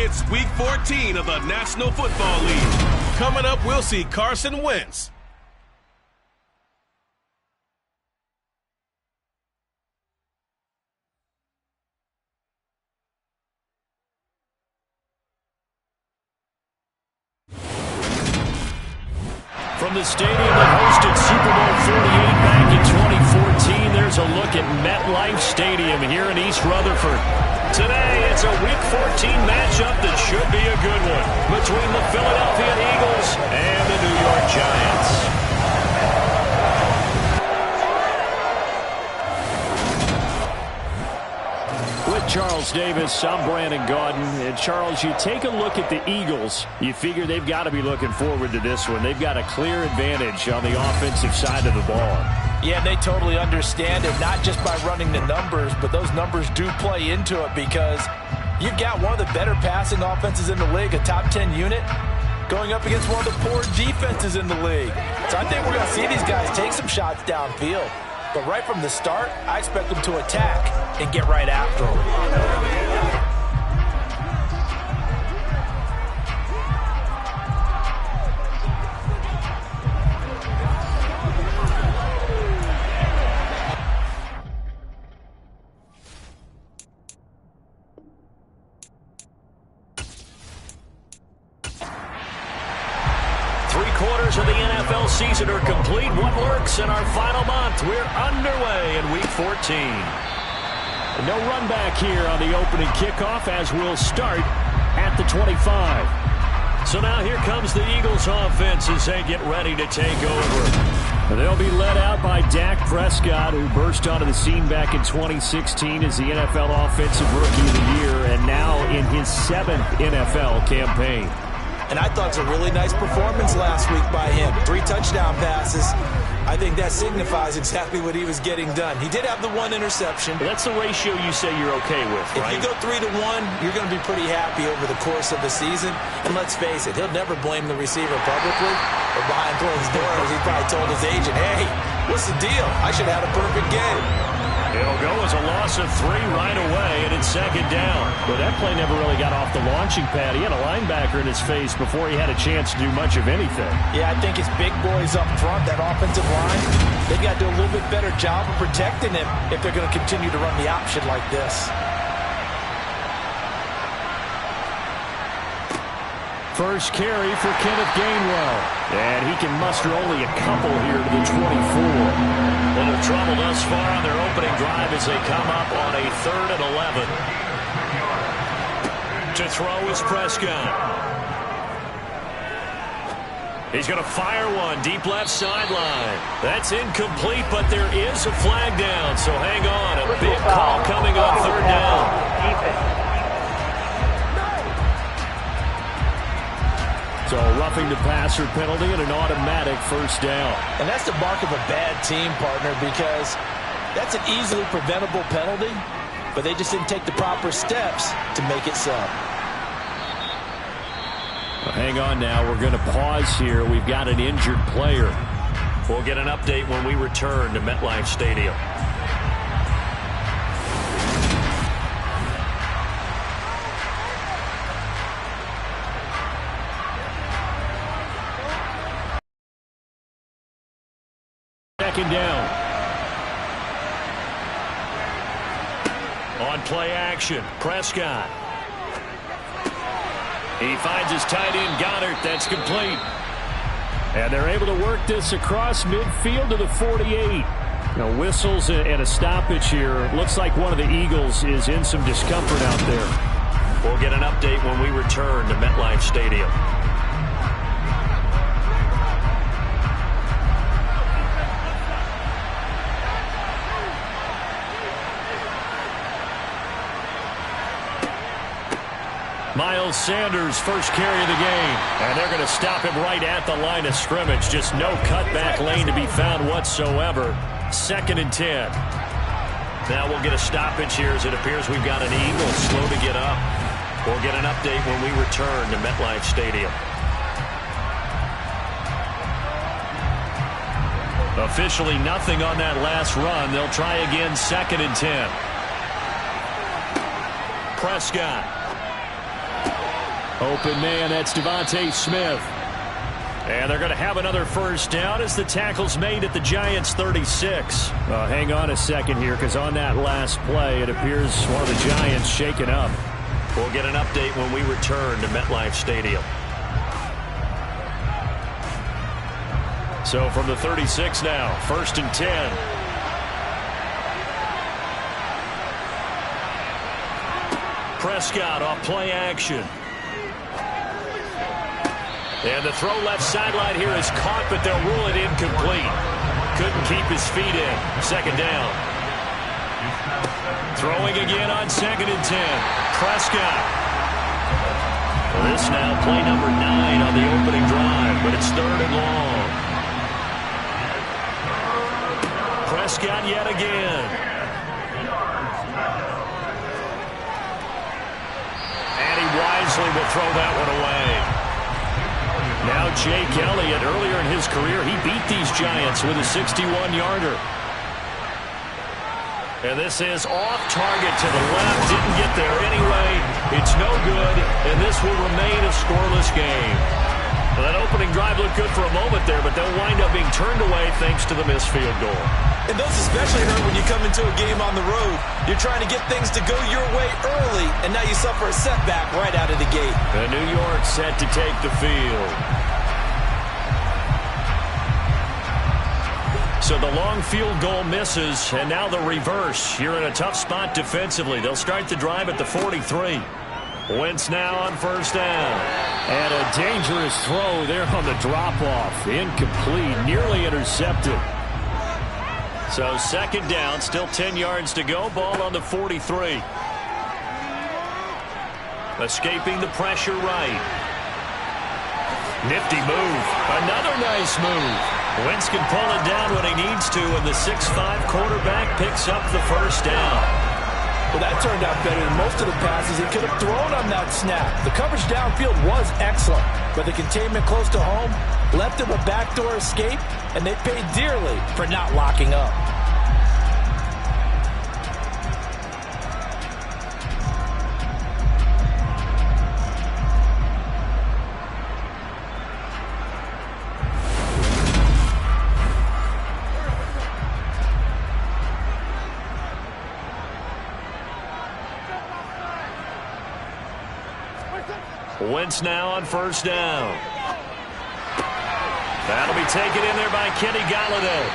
It's Week 14 of the National Football League. Coming up, we'll see Carson Wentz. From the stadium that hosted Super Bowl 48 back in 2014, there's a look at MetLife Stadium here in East Rutherford. Today, it's a Week 14 matchup that should be a good one between the Philadelphia Eagles and the New York Giants. With Charles Davis, I'm Brandon Gaudin. And Charles, you take a look at the Eagles, you figure they've got to be looking forward to this one. They've got a clear advantage on the offensive side of the ball. Yeah, they totally understand it, not just by running the numbers, but those numbers do play into it because you've got one of the better passing offenses in the league, a top 10 unit, going up against one of the poor defenses in the league. So I think we're going to see these guys take some shots downfield. But right from the start, I expect them to attack and get right after them. 3/4 of the NFL season are complete. What works in our final month? We're underway in Week 14. No run back here on the opening kickoff as we'll start at the 25. So now here comes the Eagles offense as they get ready to take over. They'll be led out by Dak Prescott, who burst onto the scene back in 2016 as the NFL Offensive Rookie of the Year, and now in his 7th NFL campaign. And I thought it was a really nice performance last week by him. 3 touchdown passes. I think that signifies exactly what he was getting done. He did have the 1 interception. That's the ratio you say you're okay with, right? If you go 3-to-1, you're going to be pretty happy over the course of the season. And let's face it, he'll never blame the receiver publicly. But behind closed doors, he probably told his agent, hey, what's the deal? I should have had a perfect game. It'll go as a loss of 3 right away, and it's 2nd down. Well, that play never really got off the launching pad. He had a linebacker in his face before he had a chance to do much of anything. Yeah, I think his big boys up front, that offensive line, they've got to do a little bit better job of protecting him if they're going to continue to run the option like this. First carry for Kenneth Gainwell. And he can muster only a couple here to the 24. Little trouble thus far on their opening drive as they come up on a 3rd and 11. To throw is Prescott. He's going to fire one deep left sideline. That's incomplete, but there is a flag down, so hang on. A big call coming on 3rd down. So a roughing the passer penalty and an automatic 1st down. And that's the mark of a bad team, partner, because that's an easily preventable penalty, but they just didn't take the proper steps to make it so. Well, hang on now. We're going to pause here. We've got an injured player. We'll get an update when we return to MetLife Stadium. Down. On play action, Prescott. He finds his tight end, Goddard. That's complete. And they're able to work this across midfield to the 48. Now, whistles and a stoppage here. Looks like one of the Eagles is in some discomfort out there. We'll get an update when we return to MetLife Stadium. Miles Sanders, first carry of the game. And they're going to stop him right at the line of scrimmage. Just no cutback lane to be found whatsoever. 2nd and 10. Now we'll get a stoppage here as it appears we've got an Eagle slow to get up. We'll get an update when we return to MetLife Stadium. Officially nothing on that last run. They'll try again, 2nd and 10. Prescott. Open man, that's Devontae Smith. And they're going to have another first down as the tackle's made at the Giants' 36. Hang on a second here, because on that last play, it appears one of the Giants shaken up. We'll get an update when we return to MetLife Stadium. So from the 36 now, 1st and 10. Prescott off play action. And the throw left sideline here is caught, but they'll rule it incomplete. Couldn't keep his feet in. 2nd down. Throwing again on 2nd and 10. Prescott. This now play number 9 on the opening drive, but it's 3rd and long. Prescott yet again. And he wisely will throw that one away. Now Jake Elliott, earlier in his career, he beat these Giants with a 61-yarder. And this is off target to the left. Didn't get there anyway. It's no good, and this will remain a scoreless game. Well, that opening drive looked good for a moment there, but they'll wind up being turned away thanks to the missed field goal. And those especially hurt when you come into a game on the road. You're trying to get things to go your way early, and now you suffer a setback right out of the gate. And New York set to take the field. So the long field goal misses, and now the reverse. You're in a tough spot defensively. They'll start the drive at the 43. Wentz now on 1st down. And a dangerous throw there on the drop-off. Incomplete, nearly intercepted. So 2nd down, still 10 yards to go. Ball on the 43. Escaping the pressure right. Nifty move. Another nice move. Wentz can pull it down when he needs to, and the 6'5" quarterback picks up the 1st down. Well, that turned out better than most of the passes he could have thrown on that snap. The coverage downfield was excellent, but the containment close to home left him a backdoor escape, and they paid dearly for not locking up. Wentz now on 1st down. That'll be taken in there by Kenny Golladay.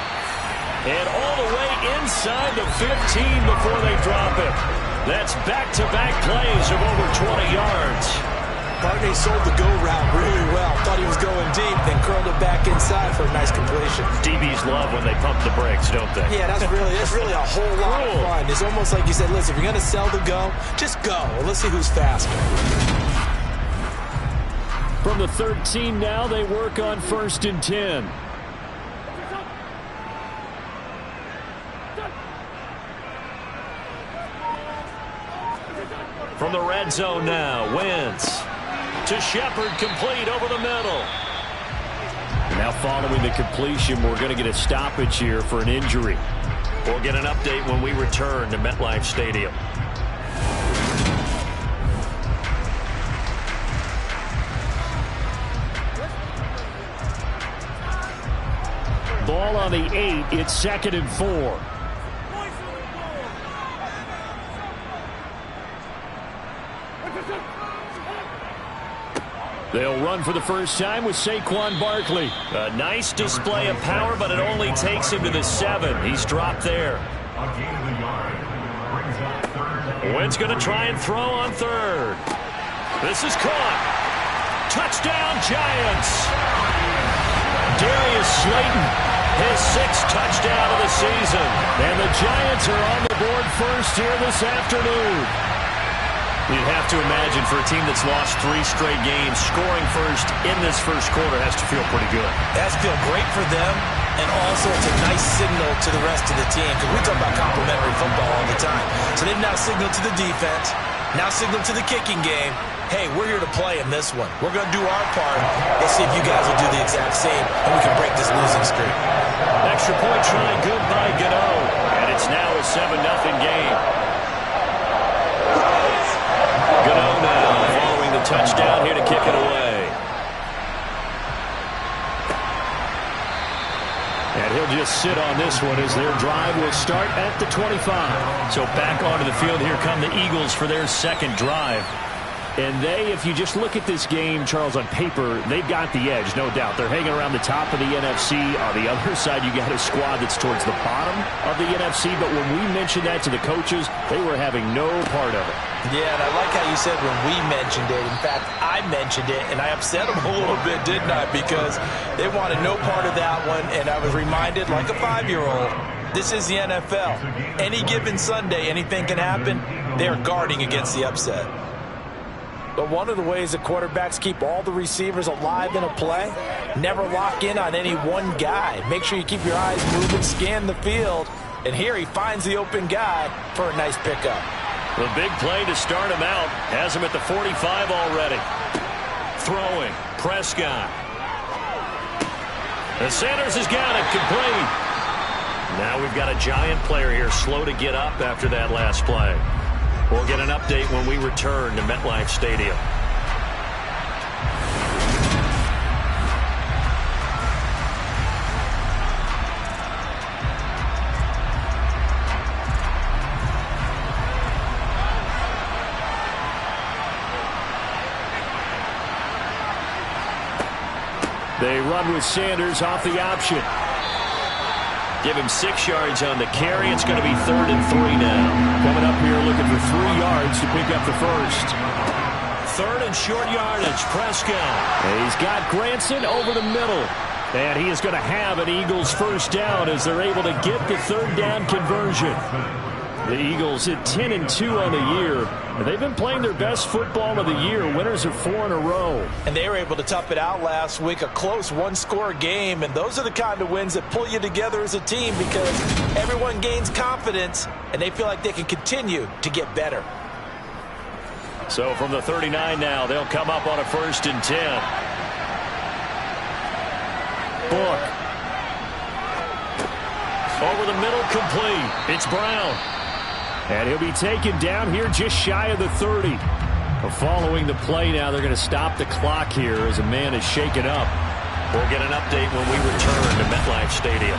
And all the way inside the 15 before they drop it. That's back-to-back plays of over 20 yards. Barney sold the go route really well. Thought he was going deep, then curled it back inside for a nice completion. DBs love when they pump the brakes, don't they? Yeah, that's really a whole lot of fun. It's almost like you said, listen, if you're going to sell the go, just go. Well, let's see who's faster. From the 13 now, they work on 1st and 10. From the red zone now, Wentz to Shepard, complete over the middle. Now following the completion, we're going to get a stoppage here for an injury. We'll get an update when we return to MetLife Stadium. Ball on the 8. It's 2nd and 4. They'll run for the first time with Saquon Barkley. A nice display of power, but it only takes him to the 7. He's dropped there. Wentz going to try and throw on 3rd. This is caught. Touchdown, Giants. Darius Slayton, his 6th touchdown of the season. And the Giants are on the board first here this afternoon. You'd have to imagine for a team that's lost 3 straight games, scoring first in this first quarter has to feel pretty good. It has to feel great for them, and also it's a nice signal to the rest of the team, because we talk about complimentary football all the time. So they've now signaled to the defense, now signaled to the kicking game, hey, we're here to play in this one. We're going to do our part. Let's see if you guys will do the exact same, and we can break this losing streak. Extra point try, good by Gano, and it's now a 7-0 game. Gano now following the touchdown here to kick it away. And he'll just sit on this one as their drive will start at the 25. So back onto the field, here come the Eagles for their second drive. And they, if you just look at this game, Charles, on paper, they've got the edge, no doubt. They're hanging around the top of the NFC. On the other side, you got a squad that's towards the bottom of the NFC. But when we mentioned that to the coaches, they were having no part of it. Yeah, and I like how you said when we mentioned it. In fact, I mentioned it, and I upset them a little bit, didn't I? Because they wanted no part of that one, and I was reminded, like a 5-year-old, this is the NFL. Any given Sunday, anything can happen. They're guarding against the upset. But one of the ways that quarterbacks keep all the receivers alive in a play, never lock in on any one guy. Make sure you keep your eyes moving, scan the field, and here he finds the open guy for a nice pickup. The big play to start him out has him at the 45 already. Throwing, Prescott. And Sanders has got it, complete. Now we've got a giant player here, slow to get up after that last play. We'll get an update when we return to MetLife Stadium. They run with Sanders off the option. Give him 6 yards on the carry. It's going to be 3rd and 3 now. Coming up here looking for 3 yards to pick up the first. 3rd and short yardage, Prescott. And he's got Granson over the middle. And he is going to have an Eagles first down as they're able to get the 3rd down conversion. The Eagles hit 10-2 on the year. And they've been playing their best football of the year. Winners of 4 in a row. And they were able to tough it out last week, a close one-score game. And those are the kind of wins that pull you together as a team because everyone gains confidence and they feel like they can continue to get better. So from the 39 now, they'll come up on a 1st and 10. Book. Over the middle, complete. It's Brown. And he'll be taken down here just shy of the 30. Following the play now, they're going to stop the clock here as a man is shaken up. We'll get an update when we return to MetLife Stadium.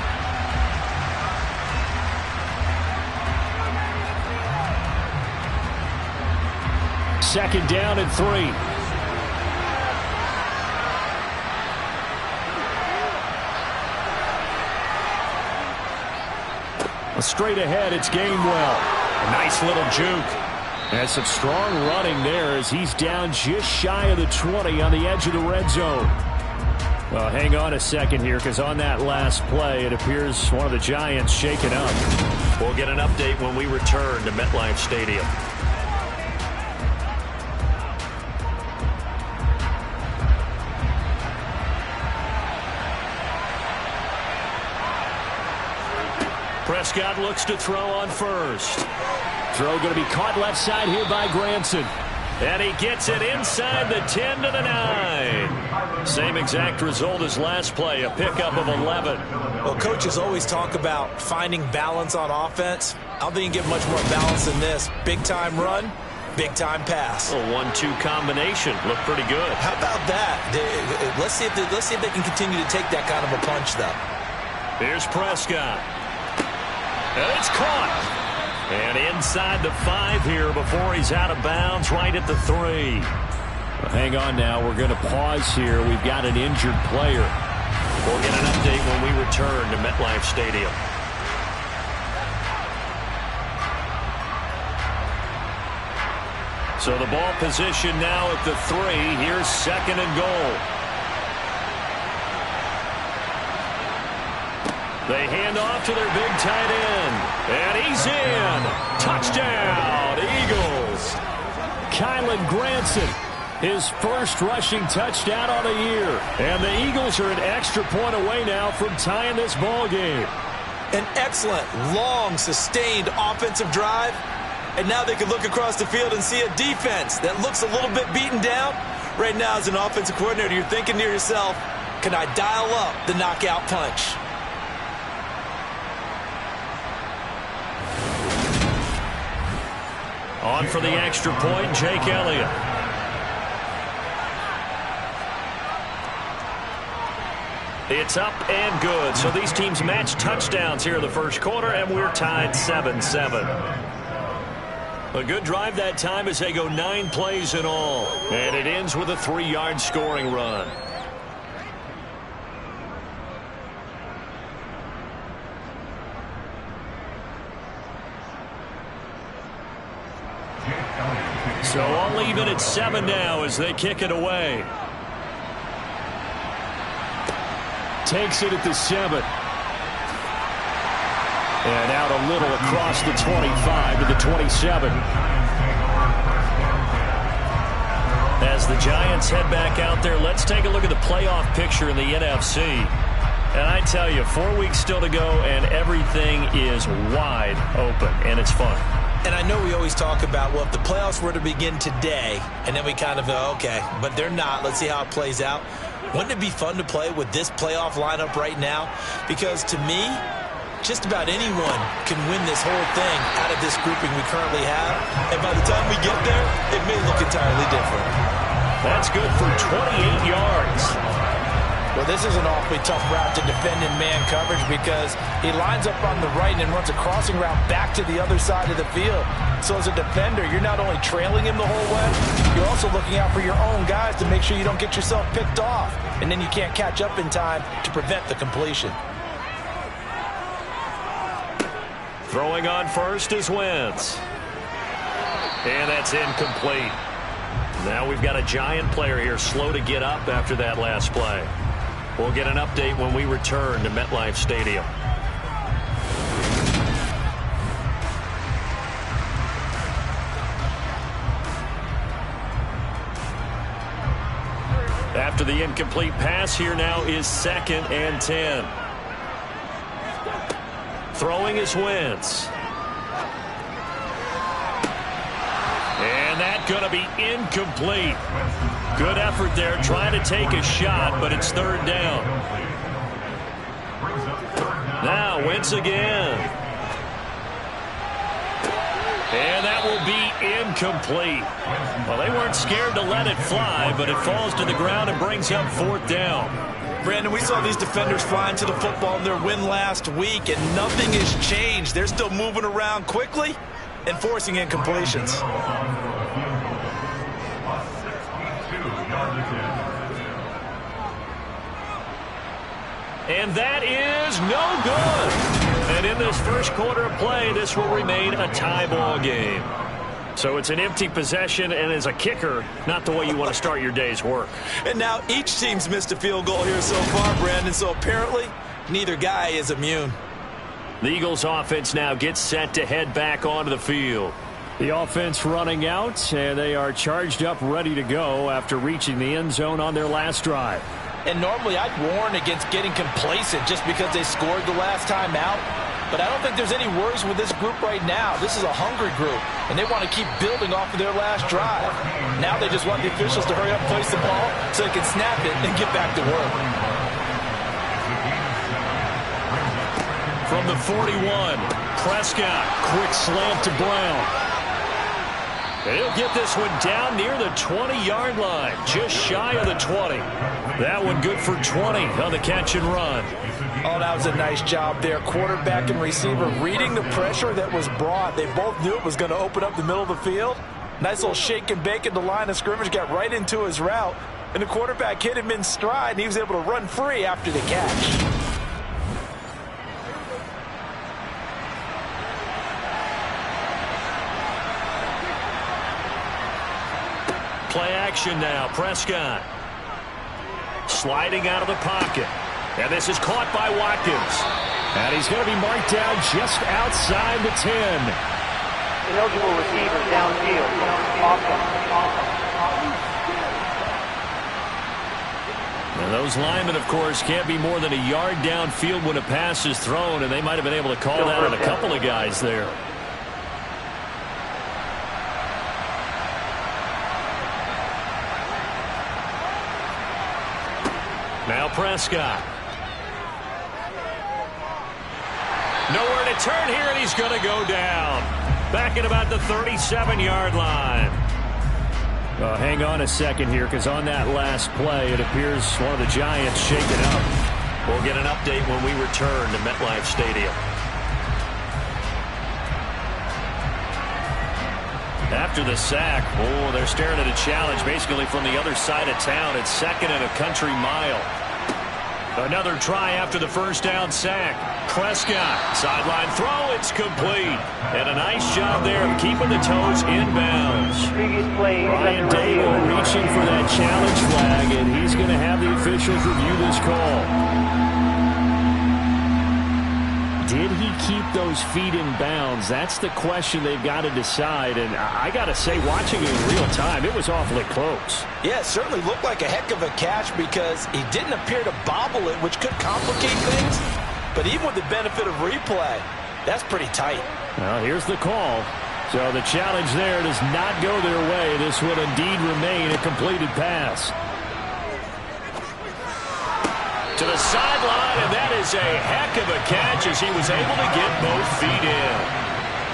Second down and 3. Straight ahead, it's Gainwell. A nice little juke. And some strong running there as he's down just shy of the 20 on the edge of the red zone. Well, hang on a second here because on that last play, it appears one of the Giants shaken up. We'll get an update when we return to MetLife Stadium. Prescott looks to throw on first. Throw going to be caught left side here by Granson. And he gets it inside the 10 to the 9. Same exact result as last play, a pickup of 11. Well, coaches always talk about finding balance on offense. I don't think you can get much more balance than this. Big-time run, big-time pass. A 1-2 combination. Looked pretty good. How about that? Let's see if they can continue to take that kind of a punch, though. Here's Prescott. And it's caught. And inside the 5 here before he's out of bounds, right at the 3. Well, hang on now. We're going to pause here. We've got an injured player. We'll get an update when we return to MetLife Stadium. So the ball position now at the 3. Here's 2nd and goal. They hand off to their big tight end. And he's in. Touchdown, Eagles. Kylan Granson, his first rushing touchdown on the year. And the Eagles are an extra point away now from tying this ball game. An excellent, long, sustained offensive drive. And now they can look across the field and see a defense that looks a little bit beaten down. Right now, as an offensive coordinator, you're thinking to yourself, can I dial up the knockout punch? On for the extra point, Jake Elliott. It's up and good. So these teams match touchdowns here in the first quarter, and we're tied 7-7. A good drive that time as they go 9 plays in all. And it ends with a 3-yard scoring run. So all even at 7 now as they kick it away. Takes it at the 7. And out a little across the 25 to the 27. As the Giants head back out there, let's take a look at the playoff picture in the NFC. And I tell you, 4 weeks still to go, and everything is wide open, and it's fun. And I know we always talk about, well, if the playoffs were to begin today, and then we kind of go, okay, but they're not. Let's see how it plays out. Wouldn't it be fun to play with this playoff lineup right now? Because to me, just about anyone can win this whole thing out of this grouping we currently have. And by the time we get there, it may look entirely different. That's good for 28 yards. Well, this is an awfully tough route to defend in man coverage because he lines up on the right and then runs a crossing route back to the other side of the field. So as a defender, you're not only trailing him the whole way, you're also looking out for your own guys to make sure you don't get yourself picked off. And then you can't catch up in time to prevent the completion. Throwing on first is Wentz. And that's incomplete. Now we've got a Giant player here slow to get up after that last play. We'll get an update when we return to MetLife Stadium. After the incomplete pass, here now is 2nd and 10. Throwing is Wentz. And that's going to be incomplete. Good effort there, trying to take a shot, but it's 3rd down. Now Wentz again. And that will be incomplete. Well, they weren't scared to let it fly, but it falls to the ground and brings up 4th down. Brandon, we saw these defenders flying to the football in their win last week, and nothing has changed. They're still moving around quickly and forcing incompletions. And that is no good. And in this first quarter of play, this will remain a tie ball game. So it's an empty possession, and as a kicker, not the way you want to start your day's work. And now each team's missed a field goal here so far, Brandon, so apparently neither guy is immune. The Eagles offense now gets set to head back onto the field. The offense running out, and they are charged up, ready to go after reaching the end zone on their last drive. And normally I'd warn against getting complacent just because they scored the last time out. But I don't think there's any worries with this group right now. This is a hungry group, and they want to keep building off of their last drive. Now they just want the officials to hurry up and place the ball so they can snap it and get back to work. From the 41, Prescott, quick slant to Brown. And he'll get this one down near the 20-yard line, just shy of the 20. That one good for 20 on the catch and run. Oh, that was a nice job there. Quarterback and receiver reading the pressure that was brought. They both knew it was going to open up the middle of the field. Nice little shake and bake at the line of scrimmage, got right into his route. And the quarterback hit him in stride, and he was able to run free after the catch. Play action now, Prescott. Sliding out of the pocket. And this is caught by Watkins. And he's going to be marked down just outside the 10. Ineligible receiver downfield. And those linemen, of course, can't be more than a yard downfield when a pass is thrown, and they might have been able to call that on a couple of guys there. Now Prescott. Nowhere to turn here, and he's going to go down. Back at about the 37-yard line. Hang on a second here, because on that last play, it appears one of the Giants shaken up. We'll get an update when we return to MetLife Stadium. After the sack, they're staring at a challenge basically from the other side of town. It's 2nd and a country mile. Another try after the first down sack. Prescott, sideline throw, it's complete. And a nice job there of keeping the toes inbounds. Ryan Dable reaching for that challenge flag, and he's going to have the officials review this call. Did he keep those feet in bounds? That's the question they've got to decide. And I got to say, watching it in real time, it was awfully close. Yeah, it certainly looked like a heck of a catch because he didn't appear to bobble it, which could complicate things. But even with the benefit of replay, that's pretty tight. Well, here's the call. So the challenge there does not go their way. This will indeed remain a completed pass. To the sideline, and that is a heck of a catch as he was able to get both feet in.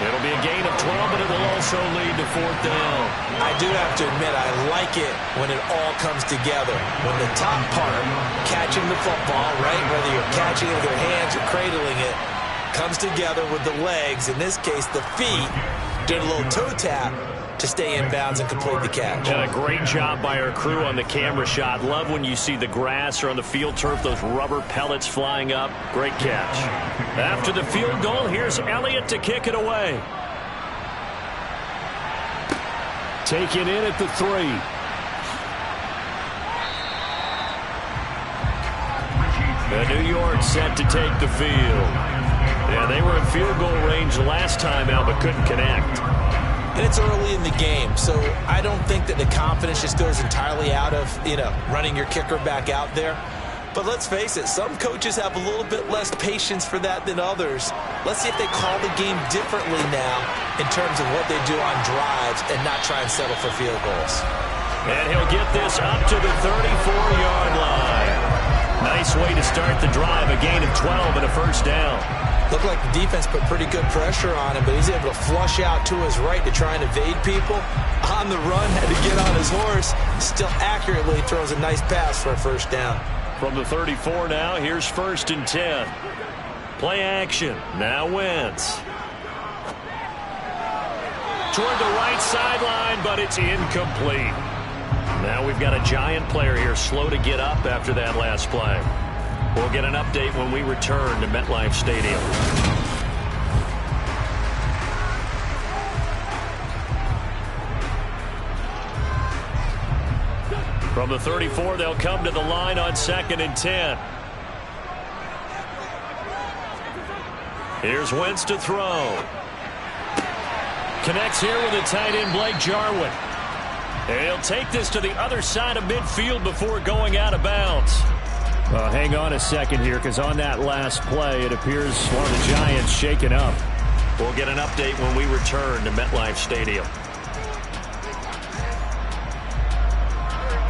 It'll be a gain of 12, but it will also lead to 4th down. I do have to admit, I like it when it all comes together. When the top part, catching the football, right, whether you're catching it with your hands or cradling it, comes together with the legs, in this case the feet, did a little toe tap to stay in bounds and complete the catch. And a great job by our crew on the camera shot. Love when you see the grass or on the field turf, those rubber pellets flying up. Great catch. After the field goal, here's Elliott to kick it away. Taken in at the 3. New York set to take the field. Yeah, they were in field goal range last time out, but couldn't connect. And it's early in the game, so I don't think that the confidence just goes entirely out of, running your kicker back out there. But let's face it, some coaches have a little bit less patience for that than others. Let's see if they call the game differently now in terms of what they do on drives and not try and settle for field goals. And he'll get this up to the 34-yard line. Nice way to start the drive, a gain of 12 and a 1st down. Looked like the defense put pretty good pressure on him, but he's able to flush out to his right to try and evade people. On the run, had to get on his horse. Still accurately throws a nice pass for a 1st down. From the 34 now, here's 1st and 10. Play action. Now Wentz. Toward the right sideline, but it's incomplete. Now we've got a giant player here slow to get up after that last play. We'll get an update when we return to MetLife Stadium. From the 34, they'll come to the line on 2nd and 10. Here's Wentz to throw. Connects here with a tight end, Blake Jarwin. And he'll take this to the other side of midfield before going out of bounds. Well, hang on a second here, because on that last play, it appears one of the Giants shaken up. We'll get an update when we return to MetLife Stadium.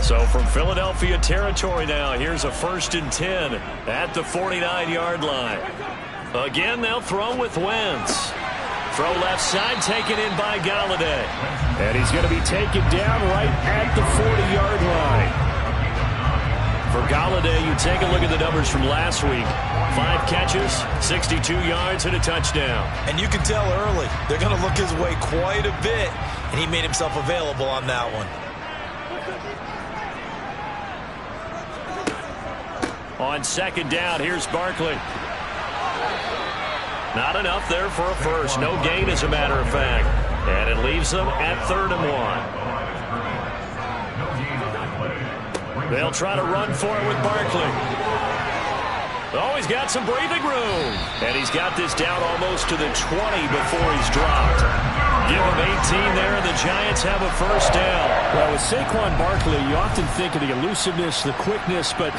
So from Philadelphia territory now, here's a 1st and 10 at the 49-yard line. Again, they'll throw with Wentz. Throw left side, taken in by Galladay. And he's going to be taken down right at the 40-yard line. For Galladay, you take a look at the numbers from last week. 5 catches, 62 yards, and a touchdown. And you can tell early, they're going to look his way quite a bit, and he made himself available on that one. On 2nd down, here's Barkley. Not enough there for a 1st. No gain, as a matter of fact. And it leaves them at 3rd and 1. They'll try to run for it with Barkley. Oh, he's got some breathing room. And he's got this down almost to the 20 before he's dropped. Give him 18 there, and the Giants have a 1st down. Well, with Saquon Barkley, you often think of the elusiveness, the quickness, but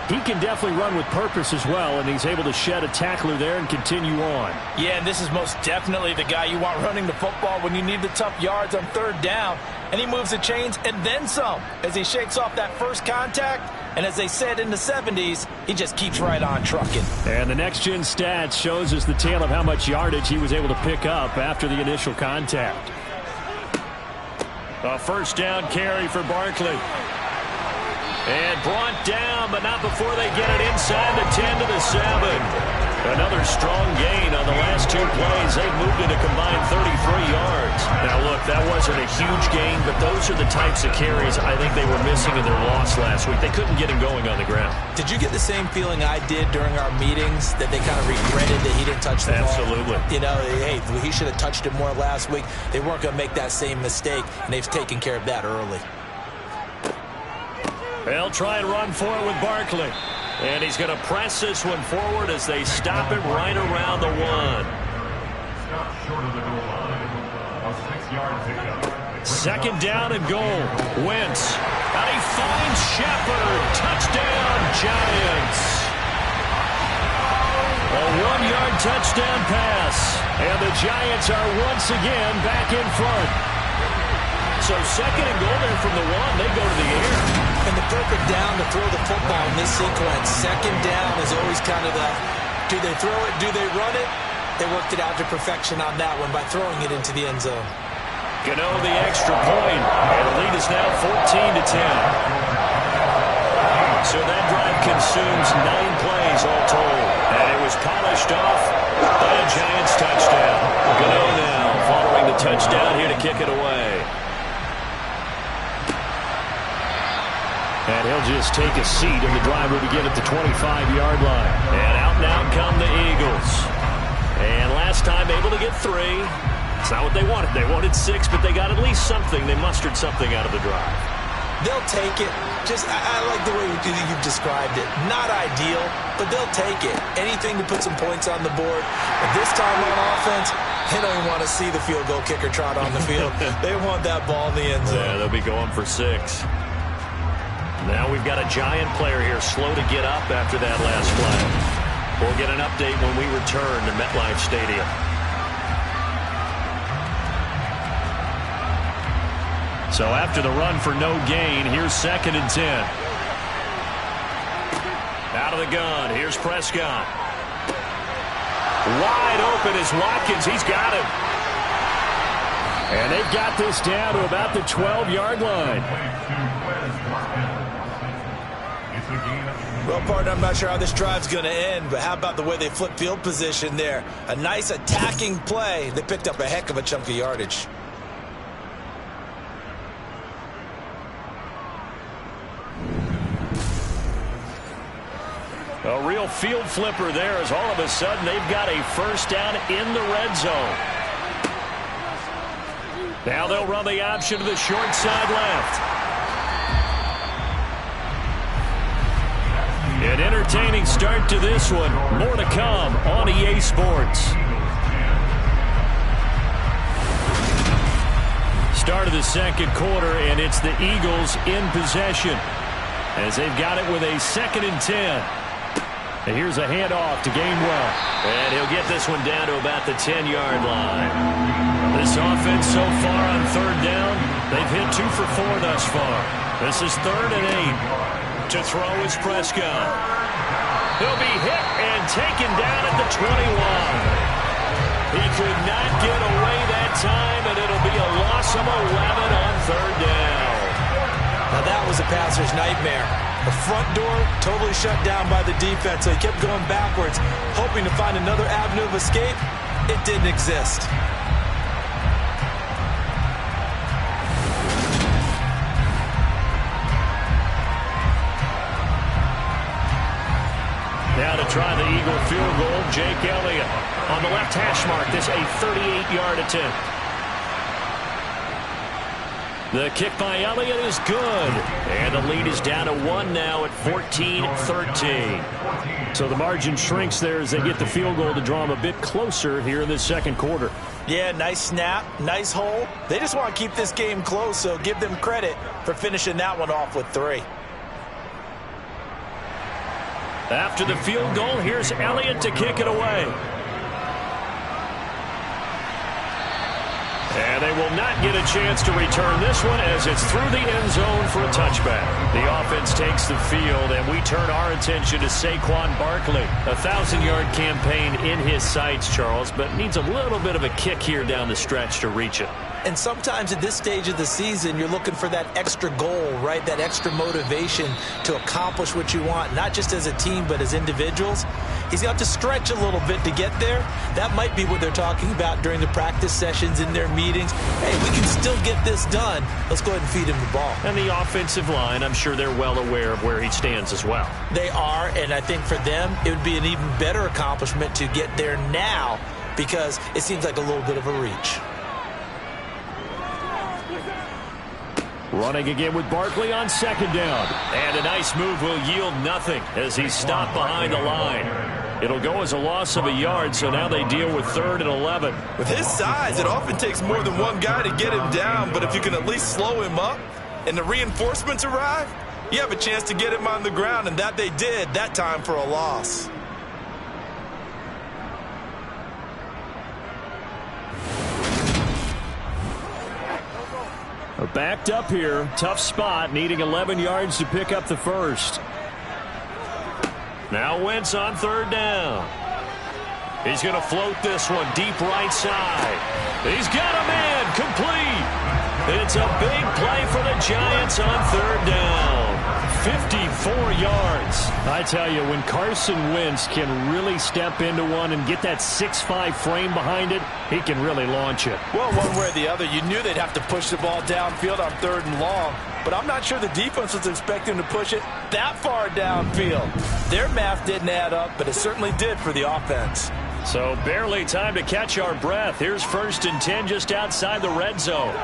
he can definitely run with purpose as well, and he's able to shed a tackler there and continue on. Yeah, and this is most definitely the guy you want running the football when you need the tough yards on 3rd down. And he moves the chains and then some as he shakes off that first contact. And as they said in the 70s, he just keeps right on trucking. And the next-gen stats shows us the tale of how much yardage he was able to pick up after the initial contact. A 1st down carry for Barkley. And brought down, but not before they get it inside the 10 to the 7. Another strong gain on the last 2 plays. They've moved it a combined 33 yards. Now, look, that wasn't a huge gain, but those are the types of carries I think they were missing in their loss last week. They couldn't get him going on the ground. Did you get the same feeling I did during our meetings, that they kind of regretted that he didn't touch the ball? Absolutely. You know, hey, he should have touched it more last week. They weren't going to make that same mistake, and they've taken care of that early. They'll try and run for it with Barkley. And he's going to press this one forward as they stop it right around the 1. Second down and goal. Wentz. And he finds Shepard. Touchdown, Giants. A 1-yard touchdown pass. And the Giants are once again back in front. So second and goal there from the 1. They go to the air. And the perfect down to throw the football in this sequence. Second down is always kind of the, do they throw it, do they run it? They worked it out to perfection on that one by throwing it into the end zone. Gano the extra point, and the lead is now 14 to 10. So that drive consumes 9 plays all told, and it was polished off by a Giants touchdown. Gano now following the touchdown here to kick it away. And he'll just take a seat, and the drive will begin at the 25-yard line. And out come the Eagles. And last time able to get 3. It's not what they wanted. They wanted 6, but they got at least something. They mustered something out of the drive. They'll take it. I like the way you've described it. Not ideal, but they'll take it. Anything to put some points on the board. But this time on offense, they don't even want to see the field goal kicker trot on the field. They want that ball in the end zone. Yeah, they'll be going for 6. Now we've got a Giant player here slow to get up after that last play. We'll get an update when we return to MetLife Stadium. So after the run for no gain, here's 2nd and 10. Out of the gun, here's Prescott. Wide open is Watkins. He's got him. And they've got this down to about the 12-yard line. Well, partner, I'm not sure how this drive's going to end, but how about the way they flip field position there? A nice attacking play. They picked up a heck of a chunk of yardage. A real field flipper there as all of a sudden they've got a first down in the red zone. Now they'll run the option to the short side left. An entertaining start to this one. More to come on EA Sports. Start of the second quarter, and it's the Eagles in possession as they've got it with a 2nd and 10. And here's a handoff to Gainwell. And he'll get this one down to about the 10-yard line. This offense so far on 3rd down, they've hit 2 for 4 thus far. This is 3rd and 8. To throw is Prescott. He'll be hit and taken down at the 21. He could not get away that time, and it'll be a loss of 11 on 3rd down. Now that was a passer's nightmare. The front door totally shut down by the defense, so he kept going backwards, hoping to find another avenue of escape. It didn't exist. Now to try the Eagle field goal, Jake Elliott on the left hash mark. This a 38-yard attempt. The kick by Elliott is good. And the lead is down to 1 now at 14-13. So the margin shrinks there as they get the field goal to draw them a bit closer here in the second quarter. Yeah, nice snap, nice hole. They just want to keep this game close, so give them credit for finishing that one off with 3. After the field goal, here's Elliott to kick it away. And And they will not get a chance to return this one as it's through the end zone for a touchback. The offense takes the field, and we turn our attention to Saquon Barkley. A 1,000-yard campaign in his sights, Charles, but needs a little bit of a kick here down the stretch to reach it. And sometimes at this stage of the season, you're looking for that extra goal, right? That extra motivation to accomplish what you want, not just as a team, but as individuals. He's got to stretch a little bit to get there. That might be what they're talking about during the practice sessions, in their meetings. Hey, we can still get this done. Let's go ahead and feed him the ball. And the offensive line, I'm sure they're well aware of where he stands as well. They are, and I think for them, it would be an even better accomplishment to get there now because it seems like a little bit of a reach. Running again with Barkley on second down. And a nice move will yield nothing as he's stopped behind the line. It'll go as a loss of a yard, so now they deal with 3rd and 11. With his size, it often takes more than one guy to get him down, but if you can at least slow him up and the reinforcements arrive, you have a chance to get him on the ground, and that they did that time for a loss. Backed up here, tough spot, needing 11 yards to pick up the first. Now Wentz on 3rd down. He's going to float this one deep right side. He's got a man complete. It's a big play for the Giants on 3rd down. 54 yards. I tell you, when Carson Wentz can really step into one and get that 6'5" frame behind it, he can really launch it. Well, one way or the other, you knew they'd have to push the ball downfield on 3rd and long, but I'm not sure the defense was expecting to push it that far downfield. Their math didn't add up, but it certainly did for the offense. So barely time to catch our breath. Here's 1st and 10 just outside the red zone.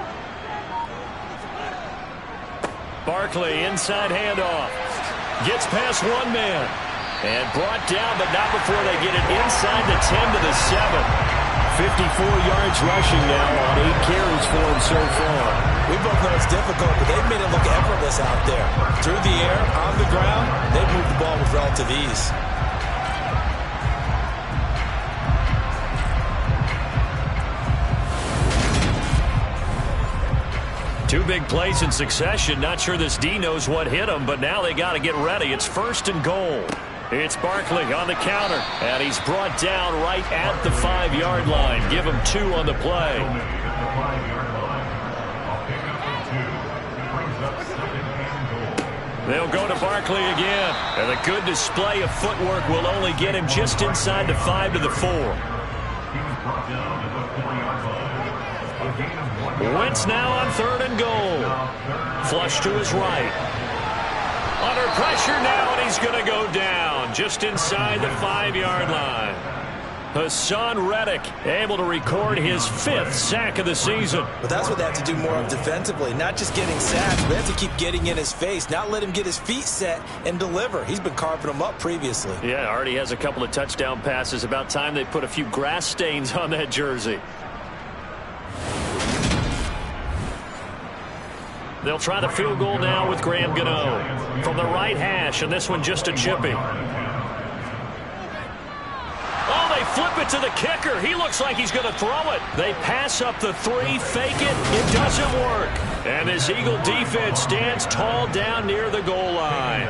Barkley, inside handoff. Gets past one man. And brought down, but not before they get it inside the 10 to the 7. 54 yards rushing now on 8 carries for him so far. We both know it's difficult, but they've made it look effortless out there. Through the air, on the ground, they've moved the ball with relative ease. Two big plays in succession. Not sure this D knows what hit him, but now they got to get ready. It's 1st and goal. It's Barkley on the counter, and he's brought down right at the 5-yard line. Give him 2 on the play. They'll go to Barkley again, and a good display of footwork will only get him just inside the 5 to the 4. Wentz now on 3rd and goal. Flush to his right. Under pressure now, and he's going to go down just inside the 5-yard line. Hassan Reddick able to record his 5th sack of the season. But that's what they have to do more of defensively. Not just getting sacks, but they have to keep getting in his face. Not let him get his feet set and deliver. He's been carving them up previously. Yeah, already has a couple of touchdown passes. About time they put a few grass stains on that jersey. They'll try the field goal now with Graham Gano from the right hash, and this one just a chippy. Oh, they flip it to the kicker. He looks like he's going to throw it. They pass up the 3, fake it. It doesn't work. And this Eagle defense stands tall down near the goal line.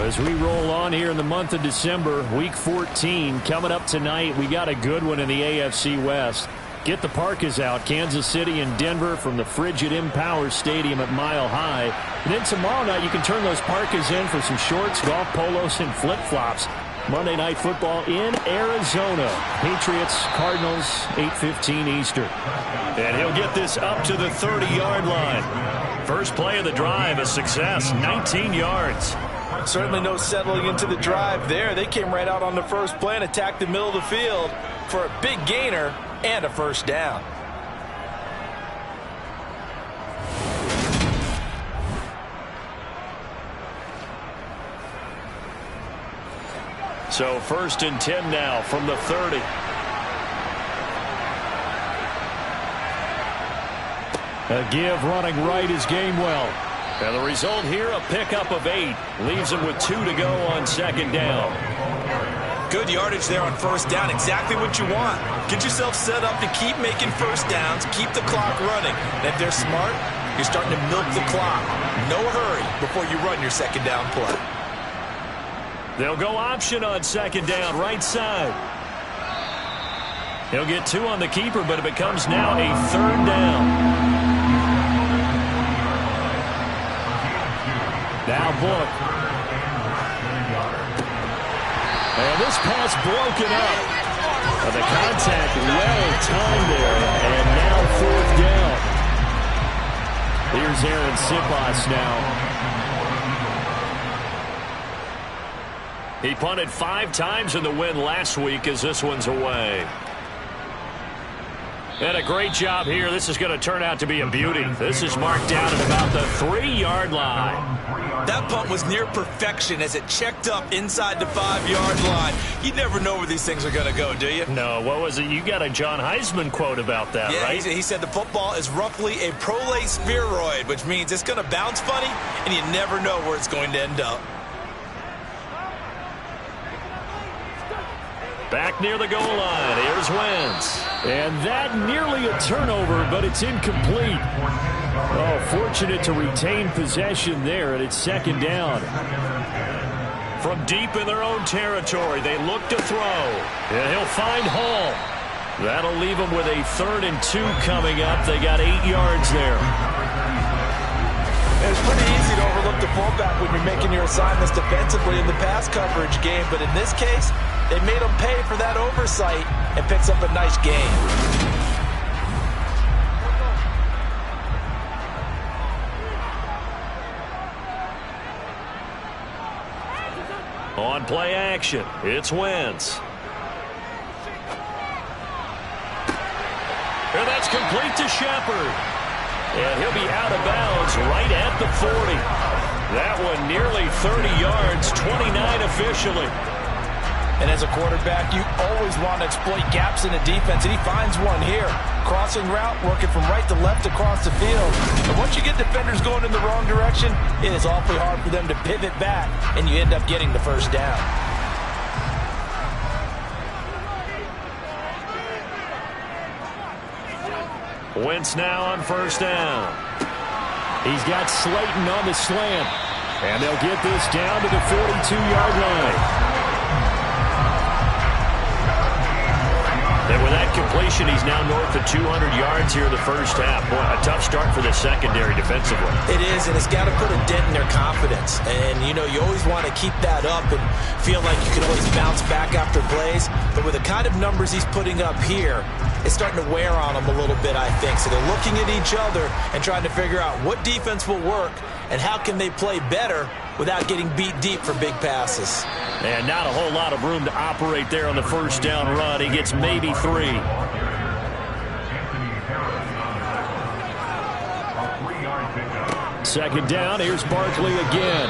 As we roll on here in the month of December, Week 14 coming up tonight. We got a good one in the AFC West. Get the parkas out. Kansas City and Denver from the frigid Empower Stadium at Mile High. And then tomorrow night you can turn those parkas in for some shorts, golf polos, and flip-flops. Monday Night Football in Arizona. Patriots, Cardinals, 8:15 Eastern. And he'll get this up to the 30-yard line. First play of the drive, a success, 19 yards. Certainly no settling into the drive there. They came right out on the first play and attacked the middle of the field for a big gainer and a first down. So 1st and 10 now from the 30. A give running right is Gainwell. And the result here, a pickup of 8. Leaves him with 2 to go on 2nd down. Good yardage there on first down. Exactly what you want. Get yourself set up to keep making first downs, keep the clock running. And if they're smart, you're starting to milk the clock. No hurry before you run your second down play. They'll go option on second down, right side. He'll get 2 on the keeper, but it becomes now a third down. Now Book. And this pass broken up. The contact well timed there, and now fourth down. Here's Aaron Sipos now. He punted 5 times in the win last week as this one's away. And a great job here. This is going to turn out to be a beauty. This is marked down at about the 3-yard line. That punt was near perfection as it checked up inside the 5-yard line. You never know where these things are going to go, do you? No, what was it? You got a John Heisman quote about that, yeah, right? He said the football is roughly a prolate spheroid, which means it's going to bounce funny, and you never know where it's going to end up. Back near the goal line. Here's Wentz. And that nearly a turnover, but it's incomplete. Oh, fortunate to retain possession there, and it's second down. From deep in their own territory, they look to throw. And he'll find Hall. That'll leave them with a 3rd and 2 coming up. They got 8 yards there. It's pretty easy to overlook the fullback when you're making your assignments defensively in the pass coverage game, but in this case, they made him pay for that oversight and picks up a nice gain. On play action, it's Wentz. And that's complete to Shepard. And he'll be out of bounds right at the 40. That one nearly 30 yards, 29 officially. And as a quarterback, you always want to exploit gaps in the defense, and he finds one here. Crossing route, working from right to left across the field. And once you get defenders going in the wrong direction, it is awfully hard for them to pivot back, and you end up getting the first down. Wentz now on first down. He's got Slayton on the slant. And they'll get this down to the 42-yard line. And with that completion, he's now north of 200 yards here in the first half. Boy, a tough start for the secondary defensively. It is, and it's got to put a dent in their confidence. And, you know, you always want to keep that up and feel like you can always bounce back after plays. But with the kind of numbers he's putting up here, it's starting to wear on them a little bit, I think. So they're looking at each other and trying to figure out what defense will work and how can they play better without getting beat deep for big passes. And not a whole lot of room to operate there on the first down run. He gets maybe 3. Second down, here's Barkley again.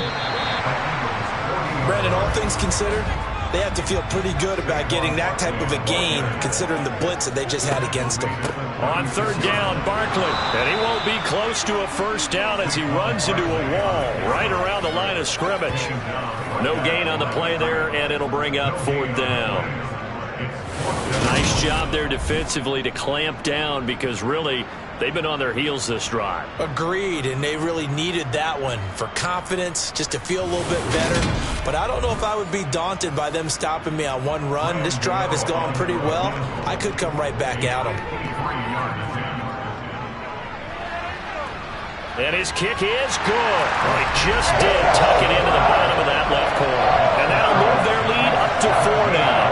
Brandon, all things considered, they have to feel pretty good about getting that type of a gain considering the blitz that they just had against them. On third down, Barkley. And he won't be close to a first down as he runs into a wall right around the line of scrimmage. No gain on the play there, and it'll bring up fourth down. Nice job there defensively to clamp down because really they've been on their heels this drive. Agreed, and they really needed that one for confidence, just to feel a little bit better. But I don't know if I would be daunted by them stopping me on one run. This drive has gone pretty well. I could come right back at them. And his kick is good. Well, he just did tuck it into the bottom of that left corner. And that'll move their lead up to 4 now.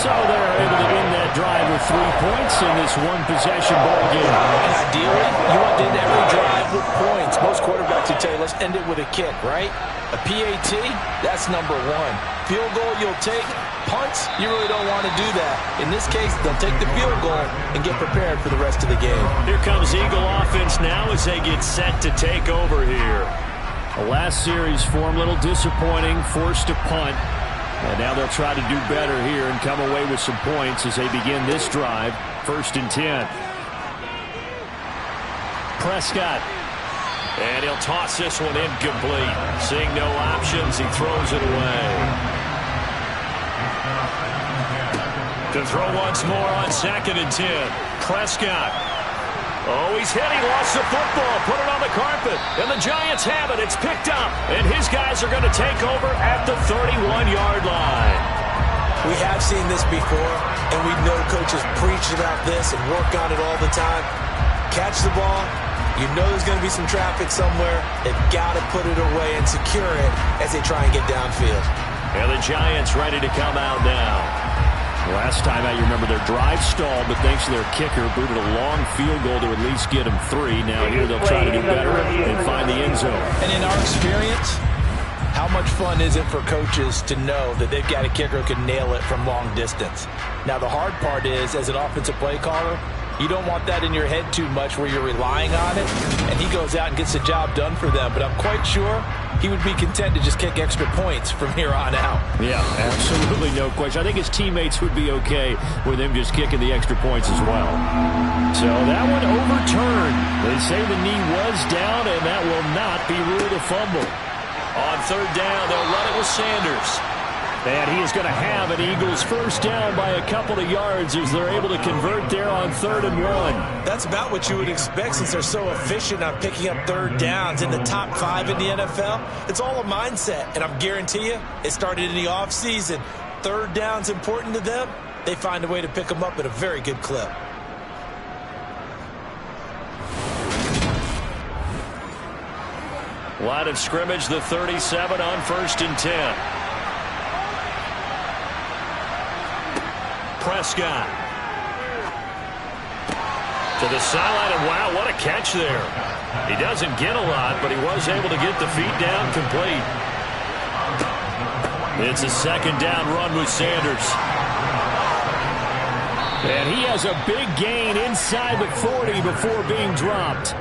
So they're able to win that drive with 3 points in this one-possession ball game. And ideally, you want to end every drive with points. Most quarterbacks would tell you, let's end it with a kick, right? A PAT, that's number 1. Field goal, you'll take. Punts, you really don't want to do that. In this case, they'll take the field goal and get prepared for the rest of the game. Here comes Eagle offense now as they get set to take over here. The last series for them, a little disappointing, forced to punt. And now they'll try to do better here and come away with some points as they begin this drive. 1st and 10. Prescott. And he'll toss this one incomplete. Seeing no options, he throws it away. To throw once more on 2nd and 10. Prescott. Oh, he's hit. He lost the football. Put it on the carpet. And the Giants have it. It's picked up. And his guys are going to take over at the 31-yard line. We have seen this before, and we know coaches preach about this and work on it all the time. Catch the ball. You know there's going to be some traffic somewhere. They've got to put it away and secure it as they try and get downfield. And the Giants ready to come out now. Last time out, you remember their drive stalled, but thanks to their kicker, booted a long field goal to at least get them 3. Now here they'll try to do better and find the end zone. And in our experience, how much fun is it for coaches to know that they've got a kicker who can nail it from long distance? Now, the hard part is, as an offensive play caller, you don't want that in your head too much where you're relying on it, and he goes out and gets the job done for them. But I'm quite sure he would be content to just kick extra points from here on out. Yeah, absolutely no question. I think his teammates would be okay with him just kicking the extra points as well. So that one overturned. They say the knee was down, and that will not be ruled a fumble. On 3rd down, they'll run it with Sanders. And he is going to have an Eagles first down by a couple of yards as they're able to convert there on 3rd and 1. That's about what you would expect since they're so efficient on picking up 3rd downs in the top 5 in the NFL. It's all a mindset, and I'm guarantee you it started in the offseason. 3rd down's important to them. They find a way to pick them up at a very good clip. Line of scrimmage, the 37 on 1st and 10. Prescott. To the sideline, and wow, what a catch there. He doesn't get a lot, but he was able to get the feet down complete. It's a 2nd down run with Sanders. And he has a big gain inside the 40 before being dropped.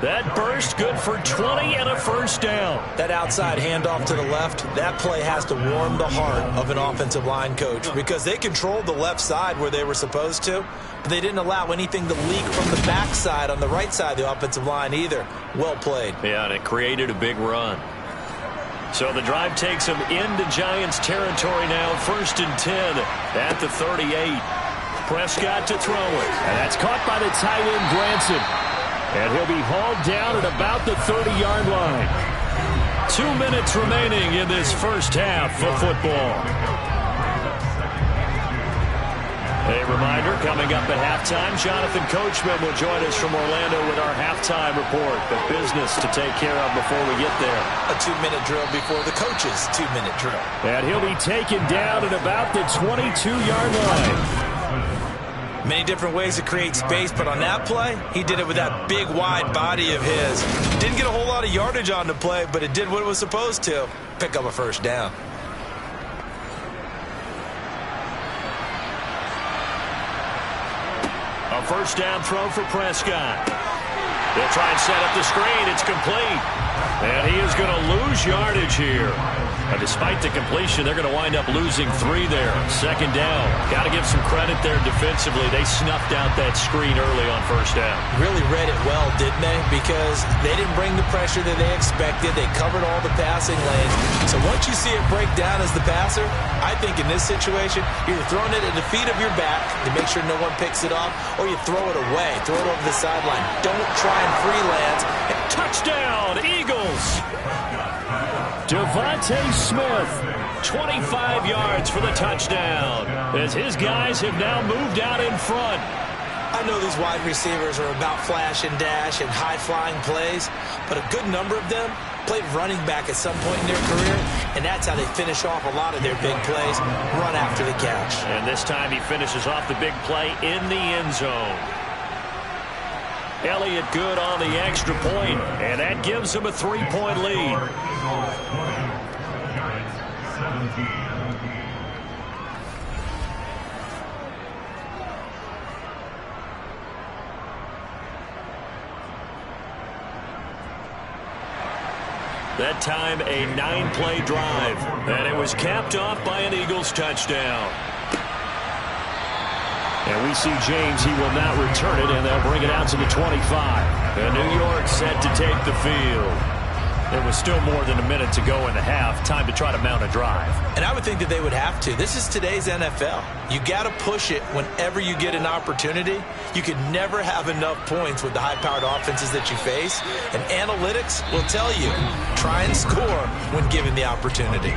That burst good for 20 and a first down. That outside handoff to the left, that play has to warm the heart of an offensive line coach because they controlled the left side where they were supposed to, but they didn't allow anything to leak from the backside on the right side of the offensive line either. Well played. Yeah, and it created a big run. So the drive takes them into Giants territory now, 1st and 10 at the 38. Prescott to throw it. And that's caught by the tight end, Granson. And he'll be hauled down at about the 30-yard line. 2 minutes remaining in this first half of football. A reminder, coming up at halftime, Jonathan Coachman will join us from Orlando with our halftime report. But business to take care of before we get there. A 2-minute drill before the coach's 2-minute drill. And he'll be taken down at about the 22-yard line. Many different ways to create space, but on that play, he did it with that big, wide body of his. Didn't get a whole lot of yardage on the play, but it did what it was supposed to. Pick up a first down. A first down throw for Prescott. They'll try and set up the screen. It's complete. And he is going to lose yardage here. Despite the completion, they're going to wind up losing 3 there. 2nd down. Got to give some credit there defensively. They snuffed out that screen early on first down. Really read it well, didn't they? Because they didn't bring the pressure that they expected. They covered all the passing lanes. So once you see it break down as the passer, I think in this situation, you're throwing it at the feet of your back to make sure no one picks it off, or you throw it away. Throw it over the sideline. Don't try and freelance. Touchdown, Eagles! Devontae Smith, 25 yards for the touchdown, as his guys have now moved out in front. I know these wide receivers are about flash and dash and high-flying plays, but a good number of them played running back at some point in their career, and that's how they finish off a lot of their big plays, run after the catch. And this time he finishes off the big play in the end zone. Elliott good on the extra point, and that gives him a 3-point lead. That time a 9-play drive, and it was capped off by an Eagles touchdown. And we see James, he will not return it, and they'll bring it out to the 25. And New York set to take the field. There was still more than a minute to go in the half. Time to try to mount a drive. And I would think that they would have to. This is today's NFL. You got to push it whenever you get an opportunity. You could never have enough points with the high-powered offenses that you face. And analytics will tell you, try and score when given the opportunity.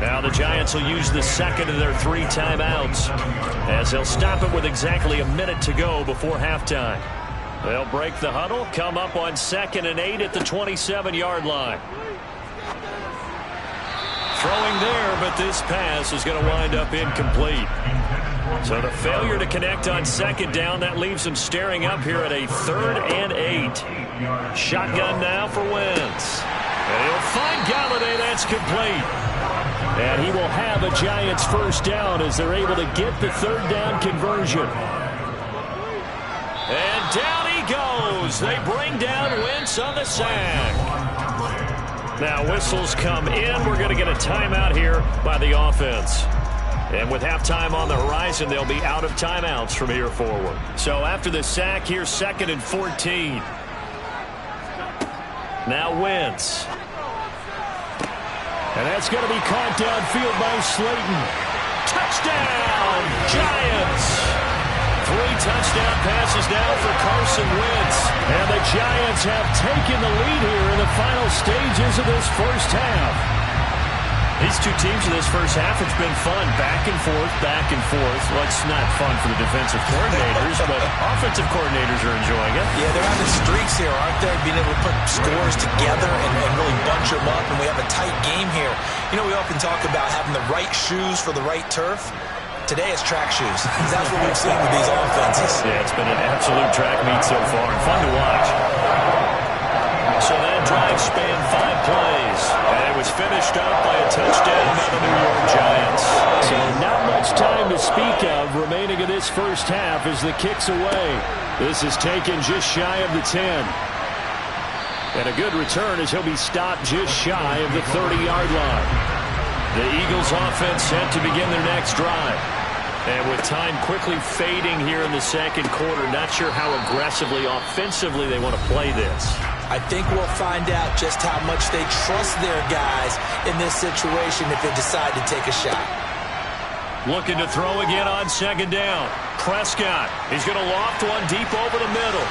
Now the Giants will use the second of their 3 timeouts, as they'll stop it with exactly a minute to go before halftime. They'll break the huddle, come up on 2nd and 8 at the 27-yard line. Throwing there, but this pass is going to wind up incomplete. So the failure to connect on 2nd down, that leaves him staring up here at a 3rd and 8. Shotgun now for Wentz. And he'll find Galladay. That's complete. And he will have a Giants first down as they're able to get the 3rd down conversion. And down he goes. They bring down Wentz on the sack. Now whistles come in. We're going to get a timeout here by the offense. And with halftime on the horizon, they'll be out of timeouts from here forward. So after the sack, here's 2nd and 14. Now Wentz. And that's going to be caught downfield by Slayton. Touchdown, Giants! 3 touchdown passes now for Carson Wentz. And the Giants have taken the lead here in the final stages of this first half. These two teams in this first half, it's been fun. Back and forth, back and forth. Well, it's not fun for the defensive coordinators, but offensive coordinators are enjoying it. Yeah, they're having streaks here, aren't they? Being able to put scores together and really bunch them up, and we have a tight game here. You know, we often talk about having the right shoes for the right turf. Today it's track shoes. That's what we've seen with these offenses. Yeah, it's been an absolute track meet so far, and fun to watch. So that drive spanned 5 plays, and it was finished up by a touchdown by the New York Giants. So not much time to speak of remaining in this first half as the kick's away. This is taken just shy of the 10. And a good return as he'll be stopped just shy of the 30-yard line. The Eagles offense set to begin their next drive. And with time quickly fading here in the second quarter, not sure how aggressively, offensively they want to play this. I think we'll find out just how much they trust their guys in this situation if they decide to take a shot. Looking to throw again on 2nd down. Prescott, he's going to loft one deep over the middle.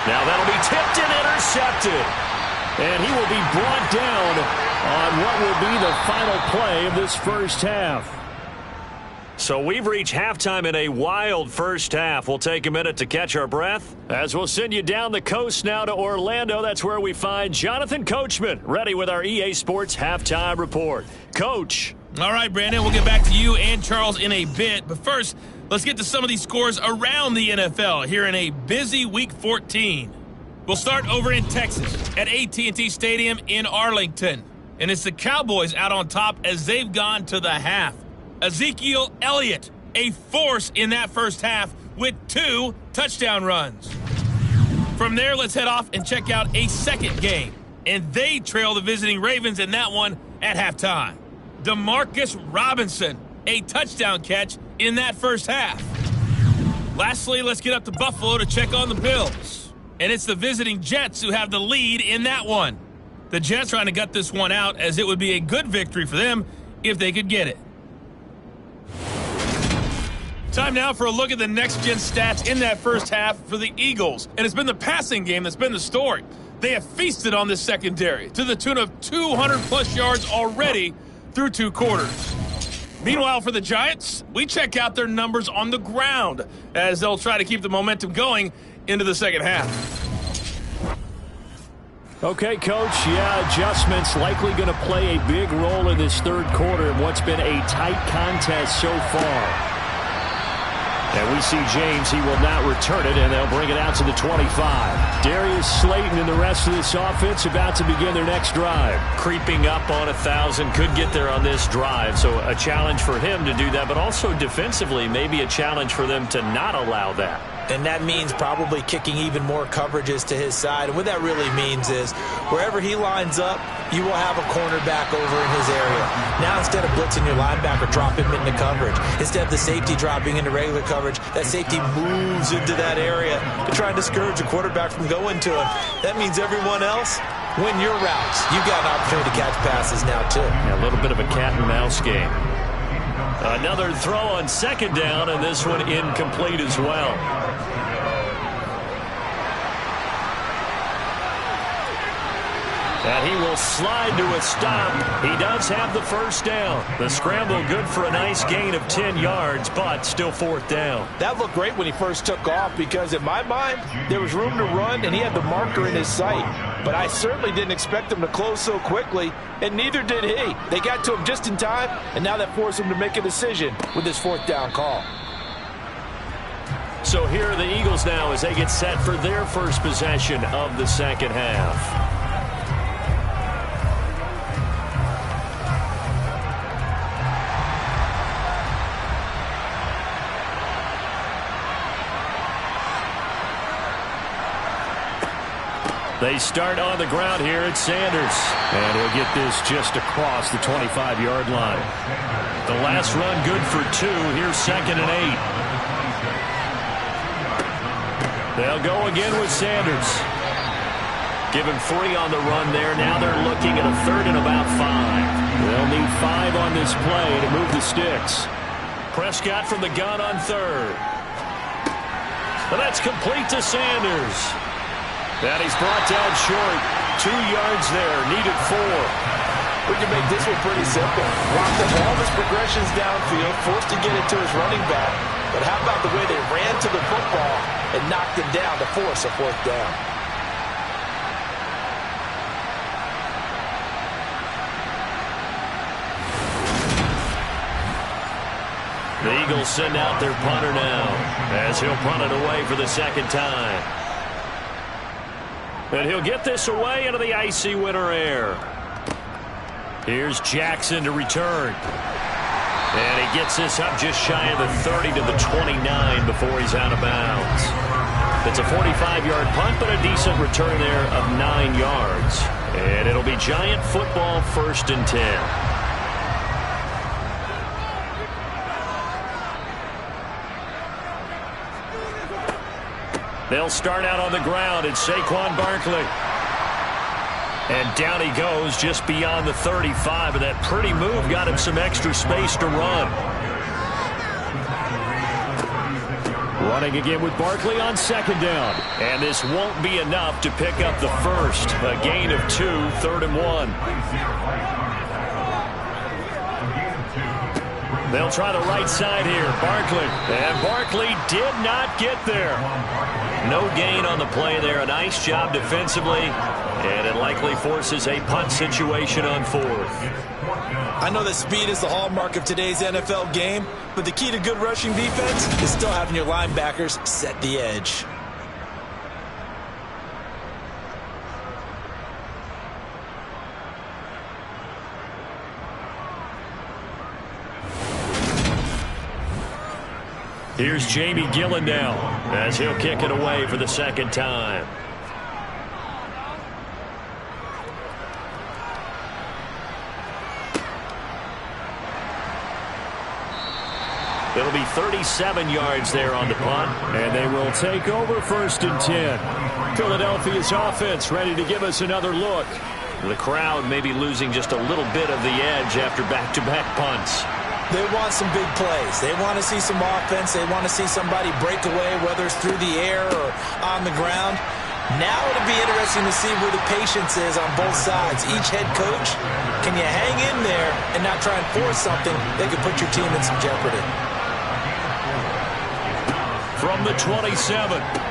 Now that'll be tipped and intercepted. And he will be brought down on what will be the final play of this first half. So we've reached halftime in a wild first half. We'll take a minute to catch our breath as we'll send you down the coast now to Orlando. That's where we find Jonathan Coachman ready with our EA Sports Halftime Report. Coach. All right, Brandon, we'll get back to you and Charles in a bit. But first, let's get to some of these scores around the NFL here in a busy Week 14. We'll start over in Texas at AT&T Stadium in Arlington. And it's the Cowboys out on top as they've gone to the half. Ezekiel Elliott, a force in that first half with 2 touchdown runs. From there, let's head off and check out a second game. And they trail the visiting Ravens in that one at halftime. Demarcus Robinson, a touchdown catch in that first half. Lastly, let's get up to Buffalo to check on the Bills. And it's the visiting Jets who have the lead in that one. The Jets trying to gut this one out as it would be a good victory for them if they could get it. Time now for a look at the next-gen stats in that first half for the Eagles. And it's been the passing game that's been the story. They have feasted on this secondary to the tune of 200-plus yards already through 2 quarters. Meanwhile, for the Giants, we check out their numbers on the ground as they'll try to keep the momentum going into the second half. Okay, Coach, adjustments likely going to play a big role in this third quarter in what's been a tight contest so far. And we see James, he will not return it, and they'll bring it out to the 25. Darius Slayton and the rest of this offense about to begin their next drive. Creeping up on 1,000, could get there on this drive. So a challenge for him to do that, but also defensively, maybe a challenge for them to not allow that. And that means probably kicking even more coverages to his side. And what that really means is wherever he lines up, you will have a cornerback over in his area. Now instead of blitzing your linebacker, drop him into coverage. Instead of the safety dropping into regular coverage, that safety moves into that area to try and discourage the quarterback from going to him. That means everyone else win your routes. You've got an opportunity to catch passes now, too. Yeah, a little bit of a cat and mouse game. Another throw on second down, and this one incomplete as well. And he will slide to a stop. He does have the first down. The scramble good for a nice gain of 10 yards, but still fourth down. That looked great when he first took off because in my mind, there was room to run and he had the marker in his sight. But I certainly didn't expect him to close so quickly, and neither did he. They got to him just in time, and now that forced him to make a decision with his fourth down call. So here are the Eagles now as they get set for their first possession of the second half. They start on the ground here at Sanders. And he'll get this just across the 25-yard line. The last run good for 2. Here's 2nd and 8. They'll go again with Sanders. Give him 3 on the run there. Now they're looking at a 3rd and about 5. They'll need 5 on this play to move the sticks. Prescott from the gun on 3rd. And that's complete to Sanders. And he's brought down short. 2 yards there. Needed 4. We can make this one pretty simple. Block the ball, his progressions downfield, forced to get it to his running back. But how about the way they ran to the football and knocked him down to force a 4th down? The Eagles send out their punter now as he'll punt it away for the 2nd time. And he'll get this away into the icy winter air. Here's Jackson to return. And he gets this up just shy of the 30 to the 29 before he's out of bounds. It's a 45-yard punt, but a decent return there of 9 yards. And it'll be Giant football 1st and 10. They'll start out on the ground. It's Saquon Barkley. And down he goes just beyond the 35. And that pretty move got him some extra space to run. Running again with Barkley on 2nd down. And this won't be enough to pick up the first. A gain of 2, 3rd and 1. They'll try the right side here. Barkley. And Barkley did not get there. No gain on the play there. A nice job defensively. And it likely forces a punt situation on 4th. I know that speed is the hallmark of today's NFL game, but the key to good rushing defense is still having your linebackers set the edge. Here's Jamie Gillen now as he'll kick it away for the 2nd time. It'll be 37 yards there on the punt, and they will take over 1st and 10. Philadelphia's offense ready to give us another look. The crowd may be losing just a little bit of the edge after back-to-back punts. They want some big plays. They want to see some offense. They want to see somebody break away, whether it's through the air or on the ground. Now it'll be interesting to see where the patience is on both sides. Each head coach, can you hang in there and not try and force something that could put your team in some jeopardy? From the 27,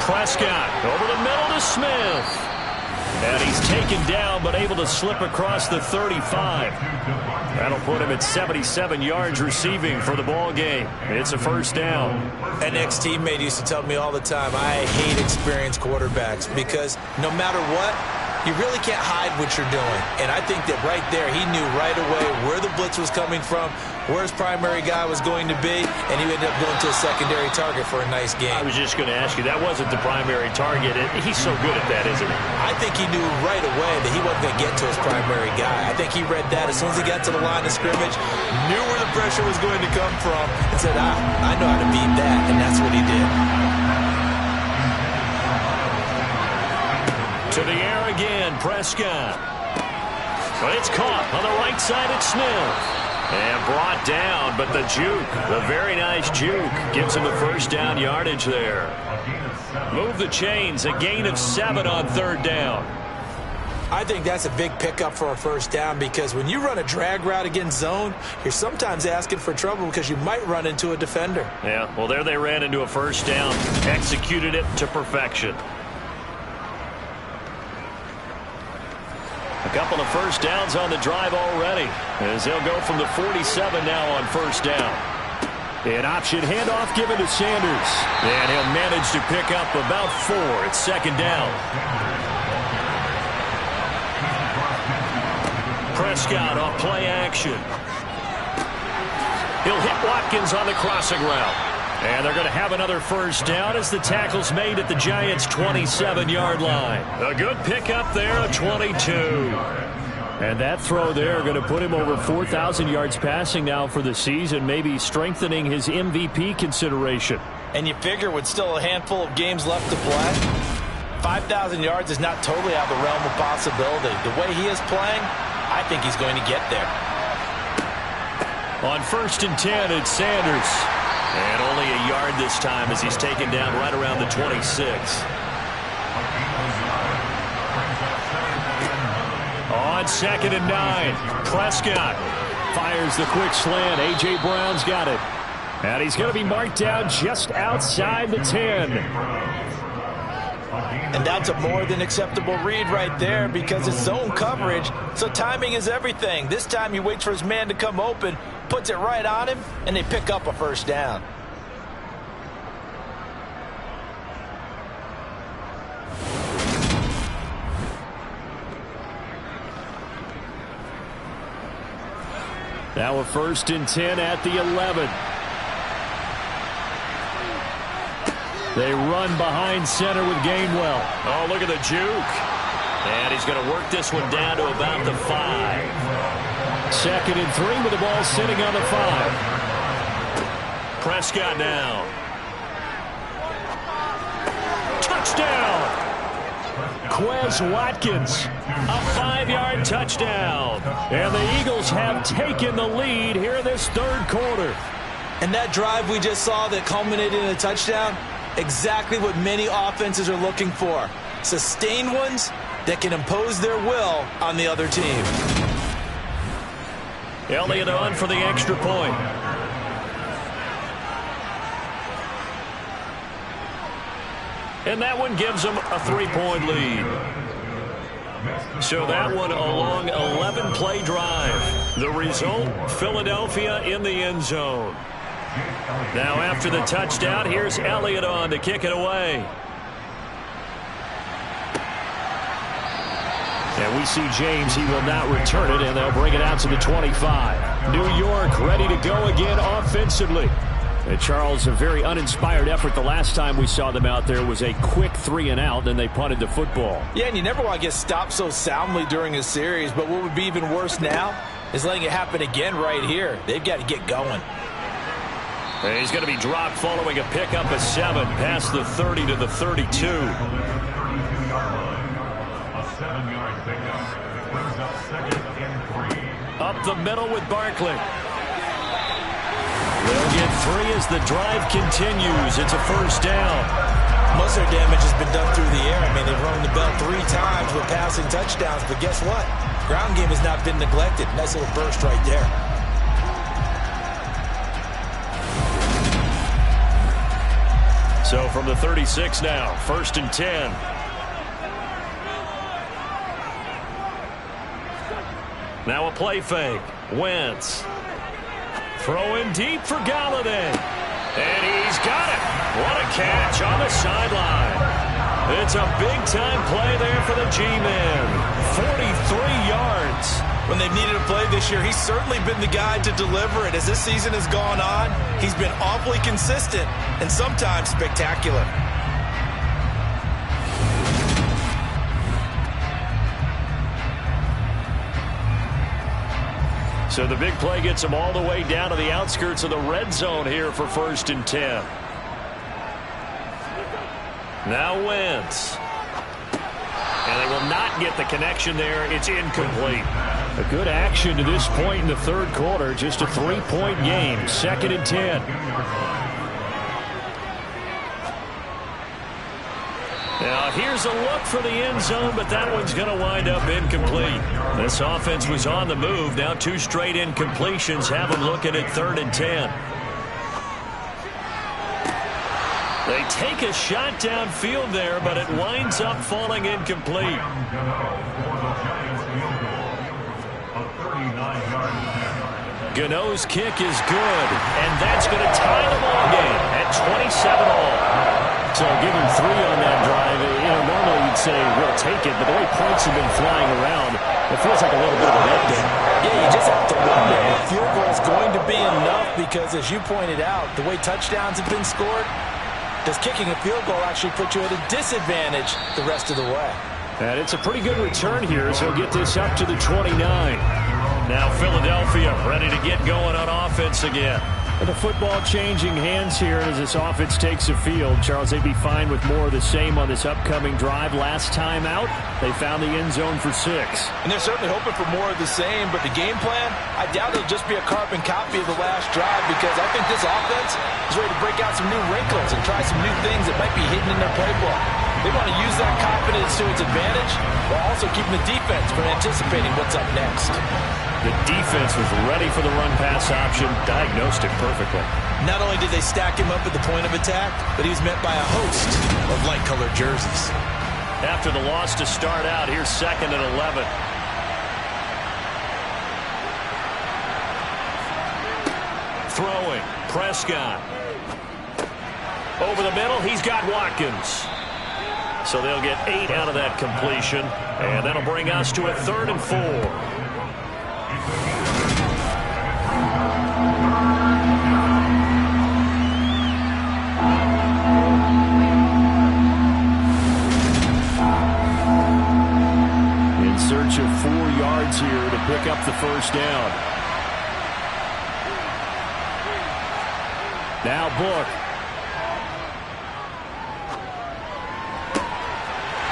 Prescott over the middle to Smith. And he's taken down, but able to slip across the 35. That'll put him at 77 yards receiving for the ball game. It's a 1st down. An ex-teammate used to tell me all the time, I hate experienced quarterbacks because no matter what, you really can't hide what you're doing. And I think that right there, he knew right away where the blitz was coming from, where his primary guy was going to be, and he ended up going to a secondary target for a nice game. I was just going to ask you, that wasn't the primary target. He's so good at that, isn't he? I think he knew right away that he wasn't going to get to his primary guy. I think he read that as soon as he got to the line of scrimmage, knew where the pressure was going to come from, and said, I know how to beat that, and that's what he did. To the air again, Prescott. But it's caught on the right side at Smith. And brought down, but the juke, the very nice juke, gives him the first down yardage there. Move the chains, a gain of 7 on 3rd down. I think that's a big pickup for a first down because when you run a drag route against zone, you're sometimes asking for trouble because you might run into a defender. Yeah, well, there they ran into a first down, executed it to perfection. A couple of first downs on the drive already, as they'll go from the 47 now on first down. An option handoff given to Sanders, and he'll manage to pick up about 4. It's 2nd down. Prescott off play action. He'll hit Watkins on the crossing route. And they're going to have another first down as the tackle's made at the Giants' 27-yard line. A good pickup there, a 22. And that throw there going to put him over 4,000 yards passing now for the season, maybe strengthening his MVP consideration. And you figure with still a handful of games left to play, 5,000 yards is not totally out of the realm of possibility. The way he is playing, I think he's going to get there. On 1st and 10, it's Sanders. And only a yard this time as he's taken down right around the 26. On 2nd and 9, Prescott fires the quick slant. A.J. Brown's got it. And he's going to be marked down just outside the 10. And that's a more than acceptable read right there because it's zone coverage, so timing is everything. This time he waits for his man to come open, puts it right on him, and they pick up a first down. Now a 1st and 10 at the 11. They run behind center with Gainwell. Oh, look at the juke. And he's going to work this one down to about the 5. 2nd and 3 with the ball sitting on the 5. Prescott now. Touchdown! Quez Watkins, a 5-yard touchdown. And the Eagles have taken the lead here in this 3rd quarter. And that drive we just saw that culminated in a touchdown, exactly what many offenses are looking for. Sustained ones that can impose their will on the other team. Elliott on for the extra point. And that one gives them a 3-point lead. So that one a long 11-play drive. The result, Philadelphia in the end zone. Now after the touchdown, here's Elliott on to kick it away. And we see James, he will not return it, and they'll bring it out to the 25. New York ready to go again offensively. And Charles, a very uninspired effort the last time we saw them out there was a quick 3-and-out, then they punted the football. Yeah, and you never want to get stopped so soundly during a series, but what would be even worse now is letting it happen again right here. They've got to get going. And he's going to be dropped following a pickup of 7 past the 30 to the 32. A 7-yard pickup brings up 2nd and 3. Up the middle with Barkley. They'll get 3 as the drive continues. It's a first down. Most of their damage has been done through the air. I mean, they've rung the bell 3 times with passing touchdowns, but guess what? Ground game has not been neglected. Nice little burst right there. So from the 36 now, 1st and 10. Now a play fake. Wentz. Throwing deep for Galladay. And he's got it. What a catch on the sideline. It's a big-time play there for the G-Man. 43 yards. When they've needed a play this year, he's certainly been the guy to deliver it. As this season has gone on, he's been awfully consistent and sometimes spectacular. So the big play gets him all the way down to the outskirts of the red zone here for 1st and 10. Now Wentz. And they will not get the connection there. It's incomplete. A good action to this point in the third quarter. Just a 3-point game. 2nd and 10. Now here's a look for the end zone, but that one's going to wind up incomplete. This offense was on the move. Now 2 straight incompletions have them looking at 3rd and 10. They take a shot downfield there, but it winds up falling incomplete. Gano's kick is good, and that's going to tie the ball game at 27-all. So give him 3 on that drive. Normally you'd say we'll take it, but the way points have been flying around, it feels like a little bit of a letdown. Yeah, you just have to wonder if field goal is going to be enough because, as you pointed out, the way touchdowns have been scored, does kicking a field goal actually put you at a disadvantage the rest of the way? And it's a pretty good return here, so he'll get this up to the 29. Now Philadelphia ready to get going on offense again. And the football changing hands here as this offense takes the field. Charles, they'd be fine with more of the same on this upcoming drive. Last time out, they found the end zone for 6. And they're certainly hoping for more of the same, but the game plan, I doubt it'll just be a carbon copy of the last drive because I think this offense is ready to break out some new wrinkles and try some new things that might be hidden in their playbook. They want to use that confidence to its advantage while also keeping the defense from anticipating what's up next. The defense was ready for the run-pass option, diagnosed it perfectly. Not only did they stack him up at the point of attack, but he was met by a host of light-colored jerseys. After the loss to start out, here's 2nd and 11. Throwing, Prescott. Over the middle, he's got Watkins. So they'll get 8 out of that completion, and that'll bring us to a 3rd and 4. In search of 4 yards here to pick up the first down. Now Book.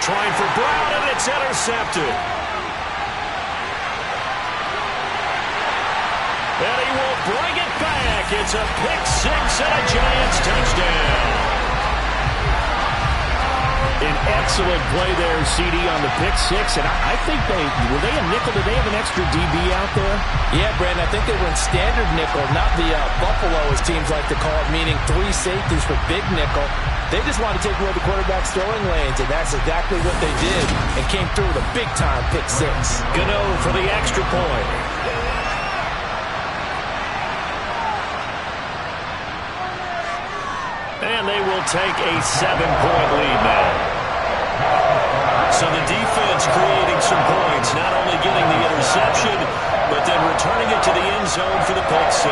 Trying for Brown, and it's intercepted. And he will bring it back. It's a pick-6 and a Giants touchdown. An excellent play there, CD, on the pick-6. And I think were they a nickel? Did they have an extra DB out there? Yeah, Brandon, I think they were in standard nickel, not the Buffalo, as teams like to call it, meaning 3 safeties for big nickel. They just wanted to take away the quarterback's throwing lanes, and that's exactly what they did, and came through with a big-time pick-6. Gano for the extra point. And they will take a 7-point lead now. So the defense creating some points, not only getting the interception, but then returning it to the end zone for the pick-6.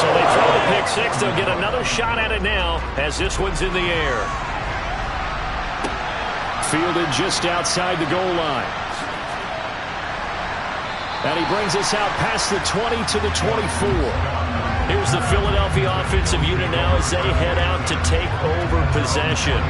So they throw the pick-6. They'll get another shot at it now as this one's in the air. Fielded just outside the goal line. And he brings us out past the 20 to the 24. Here's the Philadelphia offensive unit now as they head out to take over possession.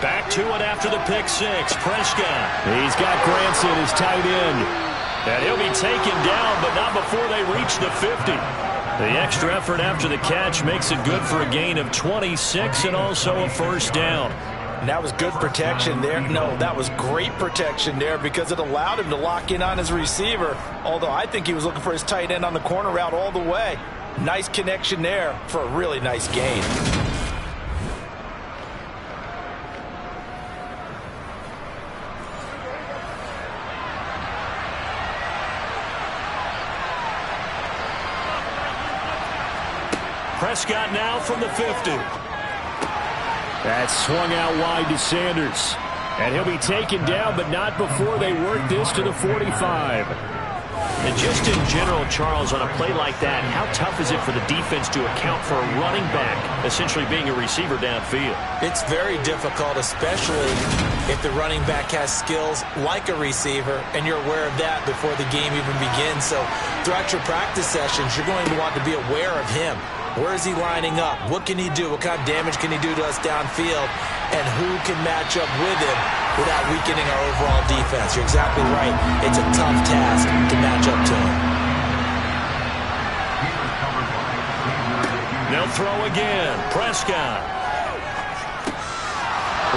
Back to it after the pick-6. Prescott. He's got Granson, his tight end. And he'll be taken down, but not before they reach the 50. The extra effort after the catch makes it good for a gain of 26 and also a first down. And that was good protection there. No, that was great protection there because it allowed him to lock in on his receiver, although I think he was looking for his tight end on the corner route all the way. Nice connection there for a really nice gain. Prescott now from the 50. That's swung out wide to Sanders. And he'll be taken down, but not before they work this to the 45. And just in general, Charles, on a play like that, how tough is it for the defense to account for a running back essentially being a receiver downfield? It's very difficult, especially if the running back has skills like a receiver, and you're aware of that before the game even begins. So throughout your practice sessions, you're going to want to be aware of him. Where is he lining up? What can he do? What kind of damage can he do to us downfield? And who can match up with him without weakening our overall defense? You're exactly right. It's a tough task to match up to him. They'll throw again. Prescott.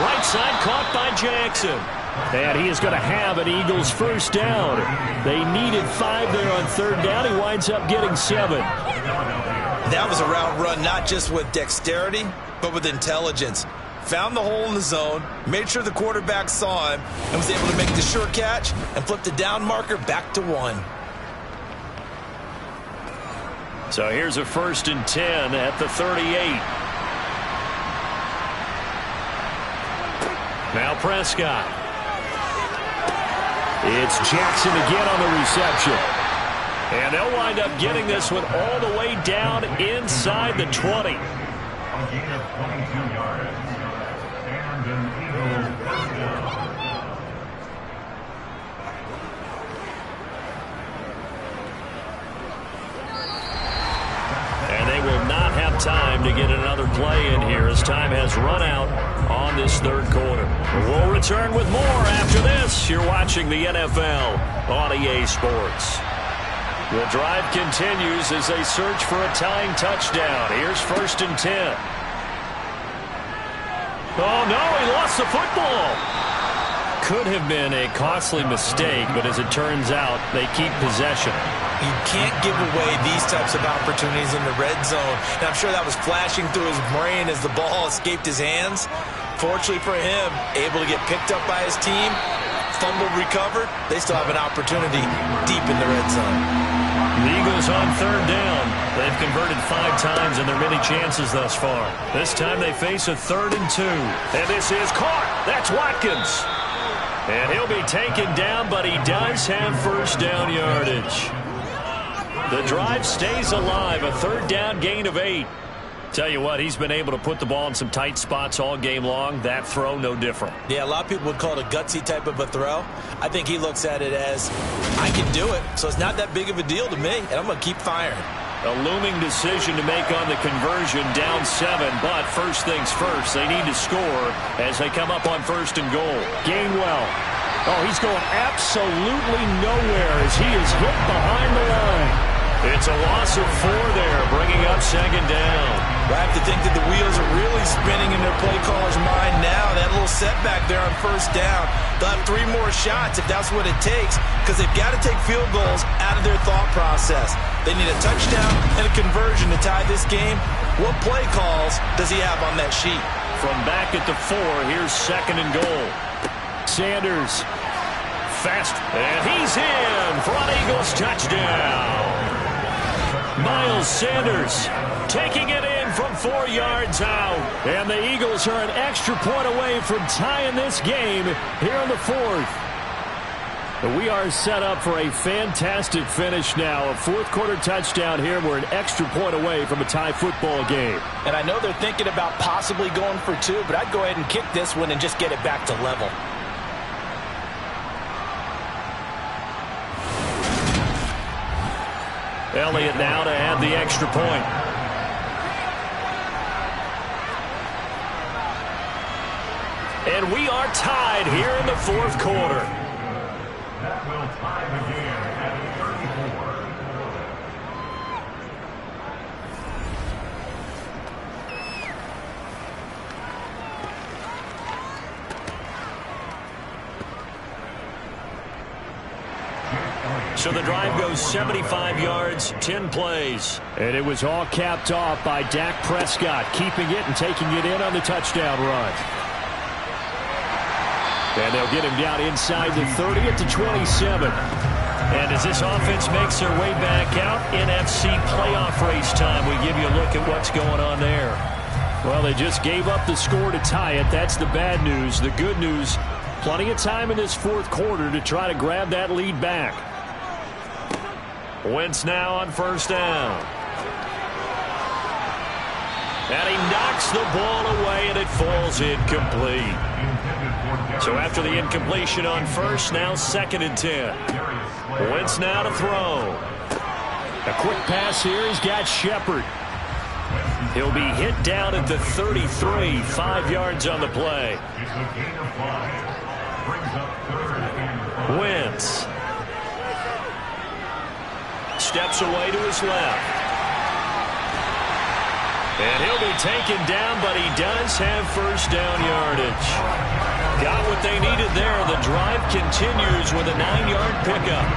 Right side caught by Jackson. And he is going to have an Eagles first down. They needed 5 there on third down. He winds up getting 7. That was a route run not just with dexterity, but with intelligence. Found the hole in the zone, made sure the quarterback saw him, and was able to make the sure catch and flip the down marker back to 1. So here's a 1st and 10 at the 38. Now Prescott. It's Jackson again on the reception. And they'll wind up getting this one all the way down inside the 20. A gain of 22 yards. And an Eagle first down. And they will not have time to get another play in here as time has run out on this third quarter. We'll return with more after this. You're watching the NFL on EA Sports. The drive continues as they search for a tying touchdown. Here's 1st and 10. Oh, no, he lost the football. Could have been a costly mistake, but as it turns out, they keep possession. You can't give away these types of opportunities in the red zone. And I'm sure that was flashing through his brain as the ball escaped his hands. Fortunately for him, able to get picked up by his team, fumbled, recovered. They still have an opportunity deep in the red zone. The Eagles on third down. They've converted 5 times in their many chances thus far. This time they face a 3rd and 2. And this is caught. That's Watkins. And he'll be taken down, but he does have first down yardage. The drive stays alive. A 3rd down gain of 8. Tell you what, he's been able to put the ball in some tight spots all game long. That throw, no different. Yeah, a lot of people would call it a gutsy type of a throw. I think he looks at it as, I can do it, so it's not that big of a deal to me, and I'm going to keep firing. A looming decision to make on the conversion, down 7, but first things first, they need to score as they come up on 1st and goal. Gainwell. Oh, he's going absolutely nowhere as he is hit behind the line. It's a loss of 4 there, bringing up 2nd down. I have to think that the wheels are really spinning in their play caller's mind now. That little setback there on 1st down. They'll have 3 more shots if that's what it takes, because they've got to take field goals out of their thought process. They need a touchdown and a conversion to tie this game. What play calls does he have on that sheet? From back at the 4, here's 2nd and goal. Sanders. Fast. And he's in for an Eagles touchdown. Miles Sanders taking it in from 4 yards out. And the Eagles are an extra point away from tying this game here in the 4th. But we are set up for a fantastic finish now. A 4th quarter touchdown here. We're an extra point away from a tie football game. And I know they're thinking about possibly going for 2, but I'd go ahead and kick this one and just get it back to level. Elliott now to add the extra point. And we are tied here in the 4th quarter. That will tie the game at 34. So the drive goes 75 yards, 10 plays. And it was all capped off by Dak Prescott, keeping it and taking it in on the touchdown run. And they'll get him down inside the 30 at the 27. And as this offense makes their way back out, NFC playoff race time, we give you a look at what's going on there. Well, they just gave up the score to tie it. That's the bad news. The good news, plenty of time in this 4th quarter to try to grab that lead back. Wentz now on first down. And he knocks the ball away, and it falls incomplete. So after the incompletion on first, now 2nd and 10. Wentz now to throw. A quick pass here. He's got Shepard. He'll be hit down at the 33, 5 yards on the play. Wentz steps away to his left. And he'll be taken down, but he does have first down yardage. Got what they needed there. The drive continues with a 9-yard pickup.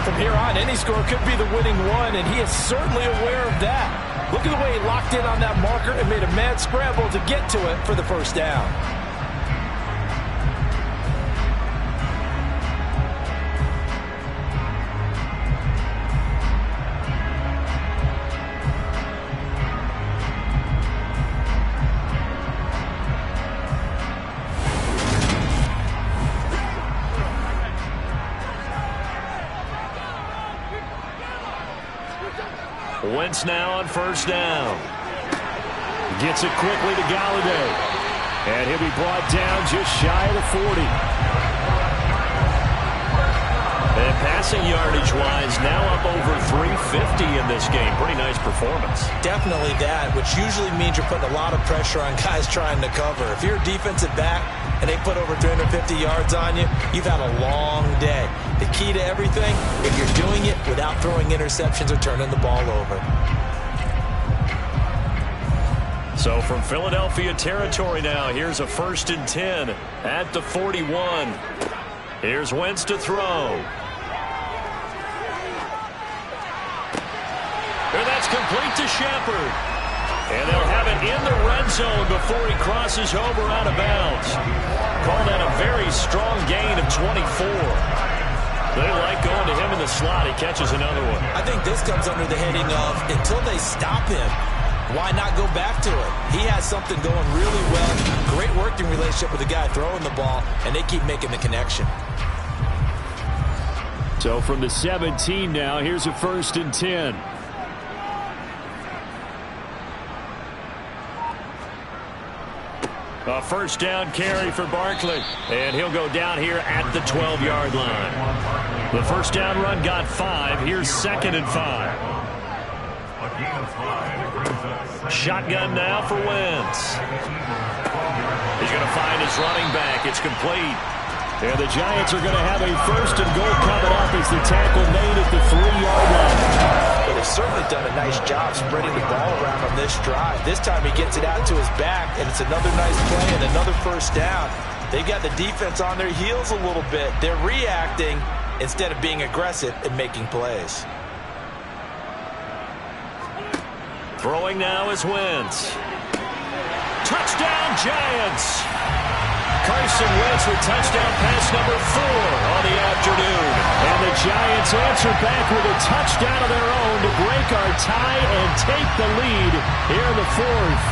From here on, any score could be the winning one, and he is certainly aware of that. Look at the way he locked in on that marker and made a mad scramble to get to it for the first down. Wentz now on first down. Gets it quickly to Galladay. And he'll be brought down just shy of the 40. And passing yardage-wise, now up over 350 in this game. Pretty nice performance. Definitely that, which usually means you're putting a lot of pressure on guys trying to cover. If you're a defensive back and they put over 350 yards on you, you've had a long day. The key to everything, if you're doing it without throwing interceptions or turning the ball over. So from Philadelphia territory now, here's a 1st and 10 at the 41. Here's Wentz to throw. And that's complete to Shepard. And they'll have it in the red zone before he crosses over out of bounds. Call that a very strong gain of 24. They like going to him in the slot. He catches another one. I think this comes under the heading of until they stop him, why not go back to it? He has something going really well. Great working relationship with the guy throwing the ball, and they keep making the connection. So from the 17 now, here's a 1st and 10. A first down carry for Barkley. And he'll go down here at the 12-yard line. The first down run got 5. Here's 2nd and 5. Shotgun now for Wentz. He's going to find his running back. It's complete. And the Giants are going to have a 1st and goal coming up as the tackle made at the 3-yard line. But they've certainly done a nice job spreading the ball around on this drive. This time he gets it out to his back, and it's another nice play and another first down. They got the defense on their heels a little bit. They're reacting instead of being aggressive and making plays. Throwing now is Wentz. Touchdown, Giants! Carson Wentz with touchdown pass number 4 on the afternoon. And the Giants answer back with a touchdown of their own to break our tie and take the lead here in the 4th.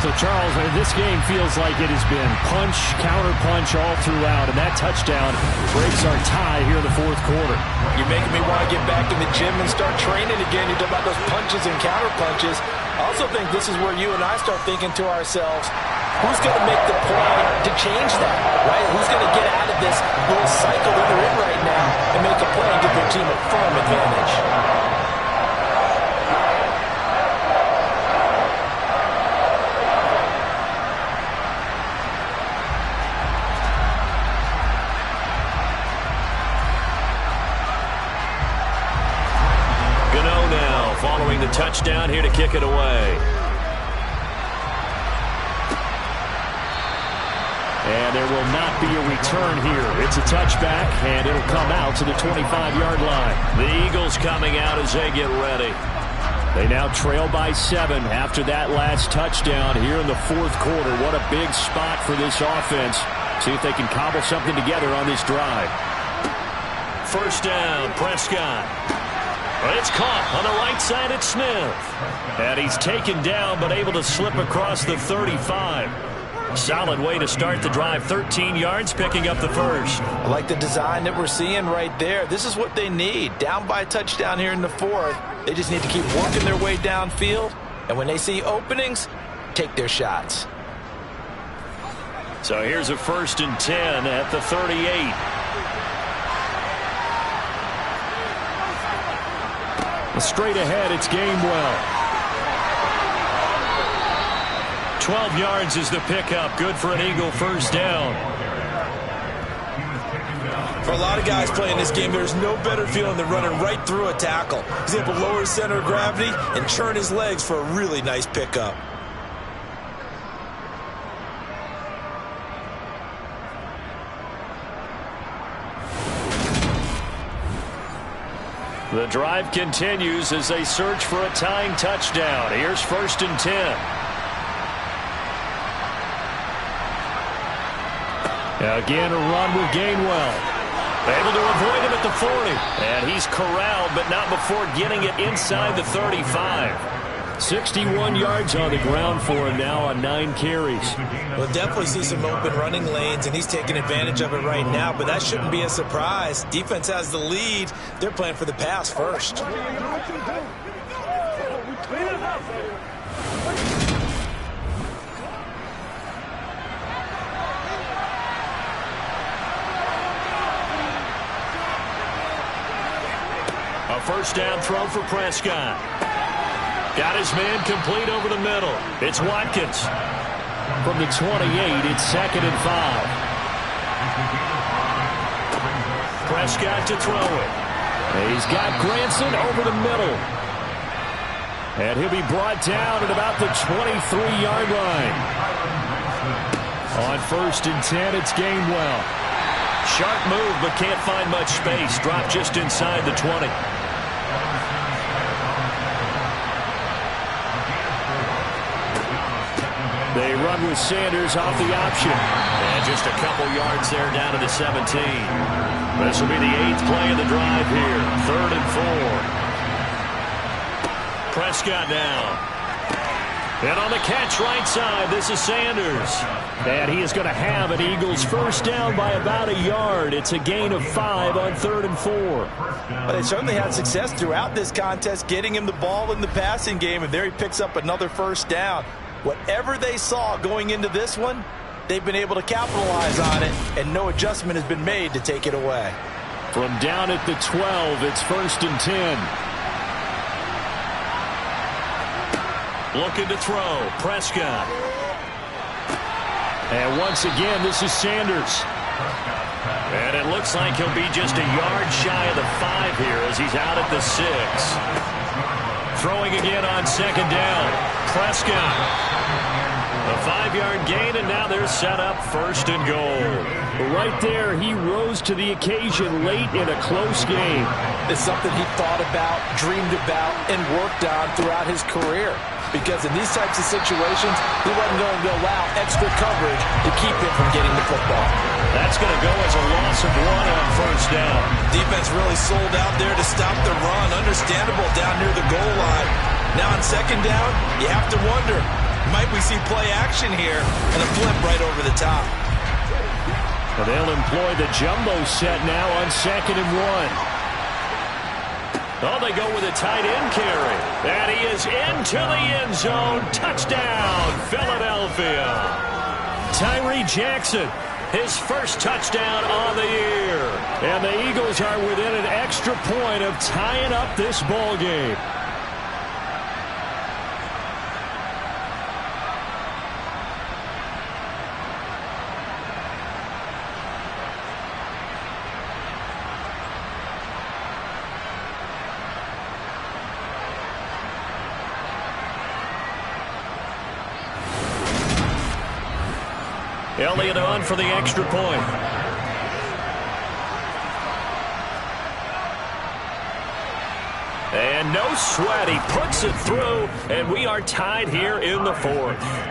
So, Charles, this game feels like it has been punch, counter-punch all throughout, and that touchdown breaks our tie here in the 4th quarter. You're making me want to get back in the gym and start training again. You talk about those punches and counter-punches. I also think this is where you and I start thinking to ourselves, who's going to make the play to change that, right? Who's going to get out of this little cycle that they're in right now and make a play and give their team a firm advantage? Gano now following the touchdown here to kick it away. And there will not be a return here. It's a touchback, and it'll come out to the 25-yard line. The Eagles coming out as they get ready. They now trail by 7 after that last touchdown here in the 4th quarter. What a big spot for this offense. See if they can cobble something together on this drive. First down, Prescott. It's caught on the right side at Smith. And he's taken down but able to slip across the 35. Solid way to start the drive. 13 yards, picking up the first. I like the design that we're seeing right there. This is what they need. Down by a touchdown here in the fourth. They just need to keep working their way downfield. And when they see openings, take their shots. So here's a 1st and 10 at the 38. Straight ahead, it's Gainwell. 12 yards is the pickup. Good for an Eagle first down. For a lot of guys playing this game, there's no better feeling than running right through a tackle. He's able to lower his center of gravity and churn his legs for a really nice pickup. The drive continues as they search for a tying touchdown. Here's 1st and 10. Again, a run with Gainwell. Able to avoid him at the 40. And he's corralled, but not before getting it inside the 35. 61 yards on the ground for him now on 9 carries. We'll definitely see some open running lanes, and he's taking advantage of it right now, but that shouldn't be a surprise. Defense has the lead. They're playing for the pass first. A first down throw for Prescott. Got his man complete over the middle. It's Watkins. From the 28, it's 2nd and 5. Prescott to throw it. He's got Granson over the middle. And he'll be brought down at about the 23-yard line. On 1st and 10, it's Gainwell. Sharp move, but can't find much space. Dropped just inside the 20. They run with Sanders off the option. And just a couple yards there down to the 17. This will be the 8th play of the drive here. 3rd and 4. Prescott now. And on the catch right side, this is Sanders. And he is going to have an Eagles first down by about a yard. It's a gain of 5 on 3rd and 4. But they certainly had success throughout this contest, getting him the ball in the passing game, and there he picks up another first down. Whatever they saw going into this one, they've been able to capitalize on it, and no adjustment has been made to take it away. From down at the 12, it's 1st and 10. Looking to throw, Prescott. And once again, this is Sanders. And it looks like he'll be just a yard shy of the 5 here as he's out at the 6. Throwing again on 2nd down. Prescott. A 5-yard gain, and now they're set up 1st and goal. Right there, he rose to the occasion late in a close game. It's something he thought about, dreamed about, and worked on throughout his career. Because in these types of situations, he wasn't going to allow extra coverage to keep him from getting the football. That's going to go as a loss of 1 on 1st down. Defense really sold out there to stop the run. Understandable down near the goal line. Now on 2nd down, you have to wonder, might we see play action here and a flip right over the top? And they'll employ the jumbo set now on 2nd and 1. Oh, they go with a tight end carry. And he is into the end zone. Touchdown, Philadelphia. Tyree Jackson, his first touchdown on the year. And the Eagles are within an extra point of tying up this ball game. Elliott on for the extra point. And no sweat, he puts it through, and we are tied here in the 4th.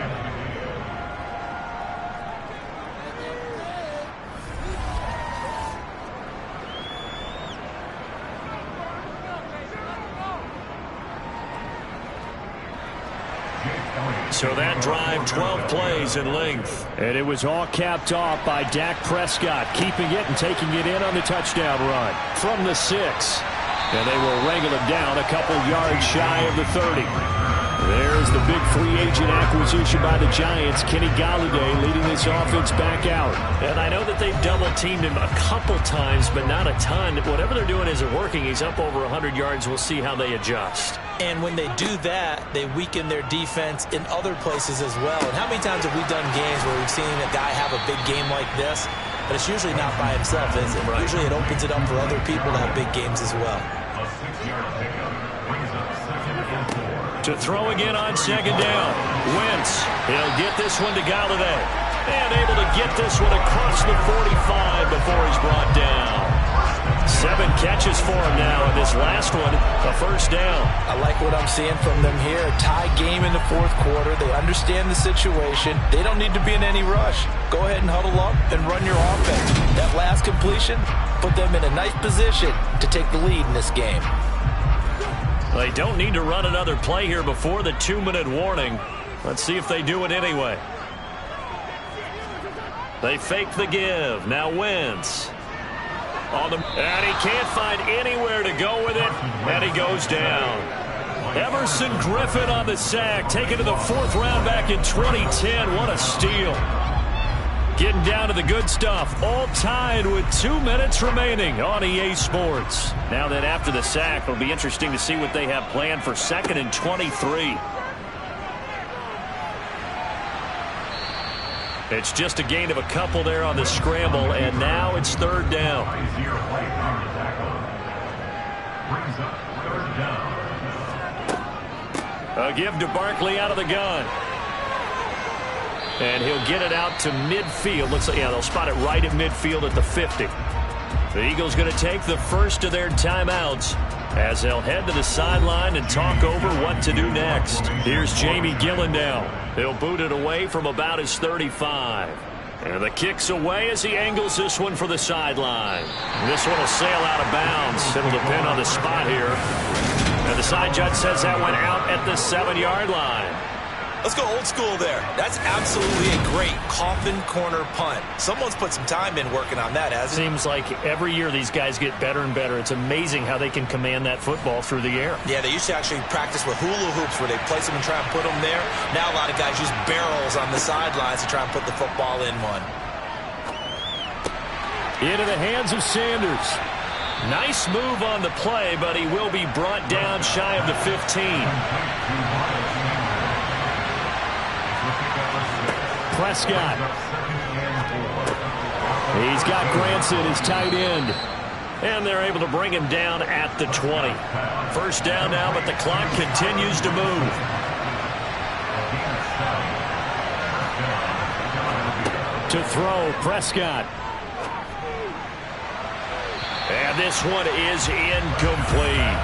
So that drive, 12 plays in length. And it was all capped off by Dak Prescott, keeping it and taking it in on the touchdown run from the 6. And they will wrangle him down a couple yards shy of the 30. There's the big free agent acquisition by the Giants. Kenny Golladay leading this offense back out. And I know that they've double-teamed him a couple times, but not a ton. Whatever they're doing isn't working. He's up over 100 yards. We'll see how they adjust. And when they do that, they weaken their defense in other places as well. And how many times have we done games where we've seen a guy have a big game like this, but it's usually not by himself, is it? Right. Usually it opens it up for other people to have big games as well. A 6-yard pickup brings up 2nd and 4. To throw again on 2nd down. Wentz. He'll get this one to Golladay. And able to get this one across the 45 before he's brought down. 7 catches for him now, and this last one, a first down. I like what I'm seeing from them here. A tie game in the 4th quarter. They understand the situation. They don't need to be in any rush. Go ahead and huddle up and run your offense. That last completion put them in a nice position to take the lead in this game. They don't need to run another play here before the 2-minute warning. Let's see if they do it anyway. They fake the give. Now Wentz. And he can't find anywhere to go with it. And he goes down. Everson Griffin on the sack. Taken to the 4th round back in 2010. What a steal. Getting down to the good stuff. All tied with 2 minutes remaining on EA Sports. Now that after the sack, it'll be interesting to see what they have planned for 2nd and 23. It's just a gain of a couple there on the scramble, and now it's 3rd down. A give to Barkley out of the gun. And he'll get it out to midfield. Looks like, yeah, they'll spot it right at midfield at the 50. The Eagles going to take the first of their timeouts as they'll head to the sideline and talk over what to do next. Here's Jamie Gillendow. He'll boot it away from about his 35. And the kick's away as he angles this one for the sideline. This one will sail out of bounds. It'll depend on the spot here. And the side judge says that went out at the 7-yard line. Let's go old school there. That's absolutely a great coffin corner punt. Someone's put some time in working on that, hasn't it? Seems like every year these guys get better and better. It's amazing how they can command that football through the air. Yeah, they used to actually practice with hula hoops where they place them and try and put them there. Now a lot of guys use barrels on the sidelines to try and put the football in one. Into the hands of Sanders. Nice move on the play, but he will be brought down shy of the 15. Prescott. He's got Granson, his tight end. And they're able to bring him down at the 20. First down now, but the clock continues to move. To throw, Prescott. And this one is incomplete.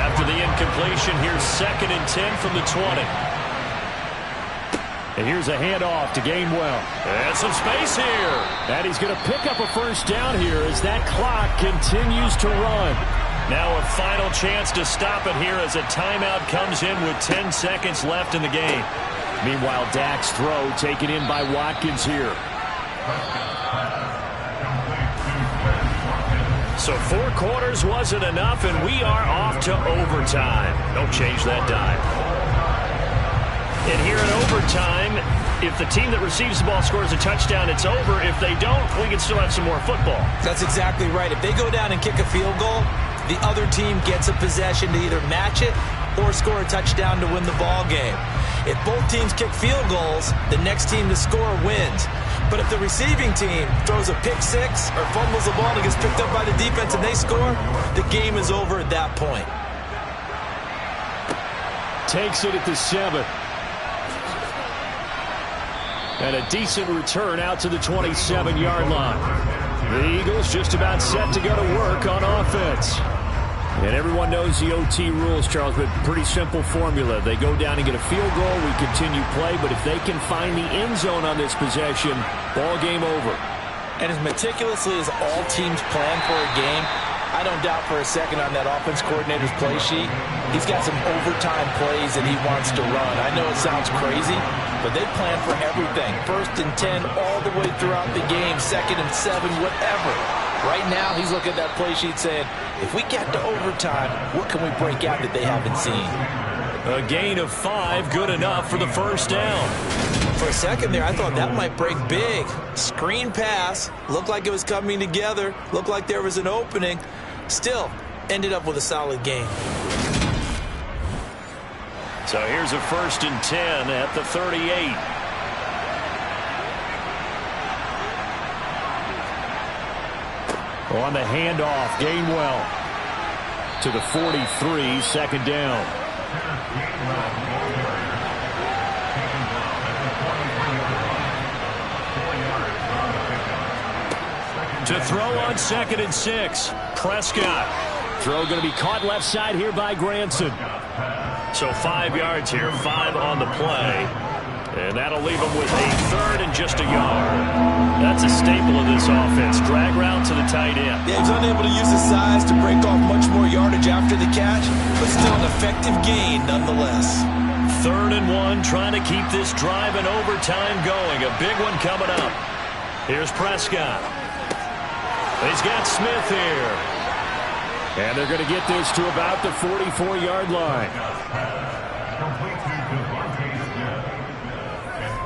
After the incompletion, here's 2nd and 10 from the 20. And here's a handoff to Gainwell. And some space here. And he's going to pick up a first down here as that clock continues to run. Now a final chance to stop it here as a timeout comes in with 10 seconds left in the game. Meanwhile, Dak's throw taken in by Watkins here. So 4 quarters wasn't enough, and we are off to overtime. Don't change that dime. And here in overtime, if the team that receives the ball scores a touchdown, it's over. If they don't, we can still have some more football. That's exactly right. If they go down and kick a field goal, the other team gets a possession to either match it or score a touchdown to win the ball game. If both teams kick field goals, the next team to score wins. But if the receiving team throws a pick six or fumbles the ball and gets picked up by the defense and they score, the game is over at that point. Takes it at the 7. And a decent return out to the 27-yard line. The Eagles just about set to go to work on offense. And everyone knows the OT rules, Charles, but pretty simple formula. They go down and get a field goal, we continue play, but if they can find the end zone on this possession, ball game over. And as meticulously as all teams plan for a game, I don't doubt for a second on that offense coordinator's play sheet, he's got some overtime plays that he wants to run. I know it sounds crazy, but they plan for everything. 1st and 10 all the way throughout the game, 2nd and 7, whatever. Right now, he's looking at that play sheet saying, if we get to overtime, what can we break out that they haven't seen? A gain of 5, good enough for the first down. For a second there, I thought that might break big. Screen pass. Looked like it was coming together. Looked like there was an opening. Still, ended up with a solid gain. So here's a 1st and 10 at the 38. On the handoff, Gainwell to the 43, 2nd down. To throw on 2nd and 6, Prescott. Throw going to be caught left side here by Granson. So 5 yards here, 5 on the play. And that'll leave him with a 3rd and just a yard. That's a staple of this offense. Drag route to the tight end. Yeah, he's unable to use his size to break off much more yardage after the catch, but still an effective gain nonetheless. 3rd and 1, trying to keep this drive and overtime going. A big one coming up. Here's Prescott. He's got Smith here. And they're going to get this to about the 44-yard line.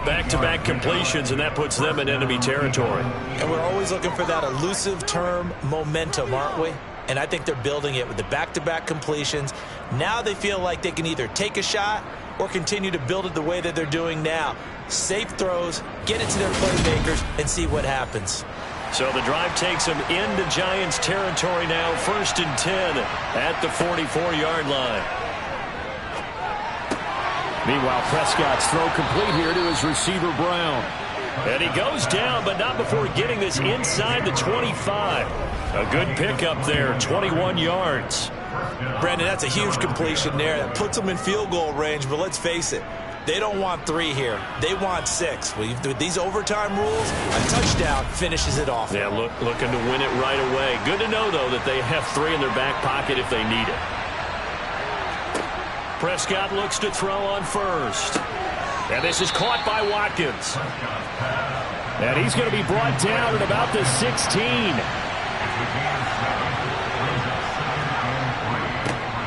Back-to-back completions, and that puts them in enemy territory. And we're always looking for that elusive term momentum, aren't we? And I think they're building it with the back-to-back completions. Now they feel like they can either take a shot or continue to build it the way that they're doing now. Safe throws, get it to their playmakers, and see what happens. So the drive takes them into Giants territory now. 1st and 10 at the 44-yard line. Meanwhile, Prescott's throw complete here to his receiver, Brown. And he goes down, but not before getting this inside the 25. A good pickup there, 21 yards. Brandon, that's a huge completion there. That puts them in field goal range, but let's face it. They don't want 3 here. They want 6. With these overtime rules, a touchdown finishes it off. Yeah, looking to win it right away. Good to know, though, that they have 3 in their back pocket if they need it. Prescott looks to throw on 1st. And this is caught by Watkins. And he's going to be brought down at about the 16.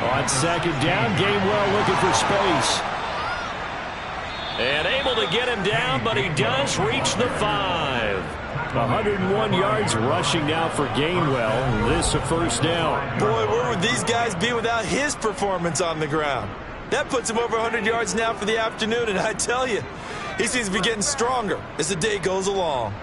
On 2nd down, Gainwell looking for space. And able to get him down, but he does reach the 5. 101 yards rushing now for Gainwell. This a 1st down. Boy, where would these guys be without his performance on the ground? That puts him over 100 yards now for the afternoon, and I tell you, he seems to be getting stronger as the day goes along.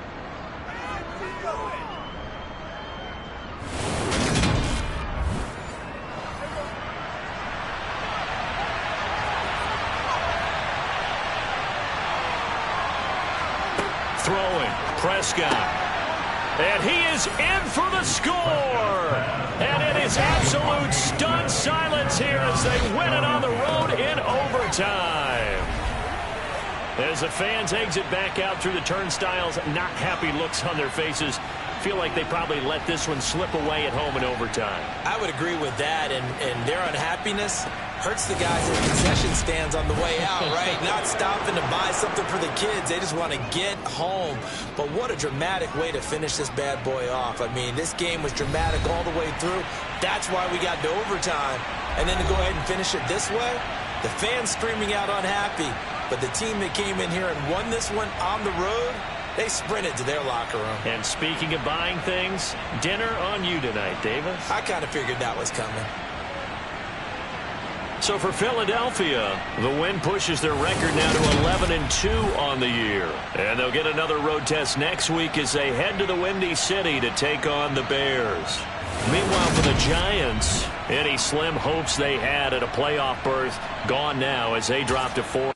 Throwing, Prescott. And he is in for the score. And it is absolute stunned silence here as they win it on the road in overtime. As the fans exit back out through the turnstiles, not happy looks on their faces. Feel like they probably let this one slip away at home in overtime. I would agree with that, and their unhappiness hurts the guys in concession stands on the way out, right? Not stopping to buy something for the kids. They just want to get home. But what a dramatic way to finish this bad boy off. I mean, this game was dramatic all the way through. That's why we got to overtime. And then to go ahead and finish it this way, the fans screaming out unhappy. But the team that came in here and won this one on the road, they sprinted to their locker room. And speaking of buying things, dinner on you tonight, Davis. I kind of figured that was coming. So for Philadelphia, the win pushes their record now to 11-2 on the year. And they'll get another road test next week as they head to the Windy City to take on the Bears. Meanwhile, for the Giants, any slim hopes they had at a playoff berth gone now as they drop to 4.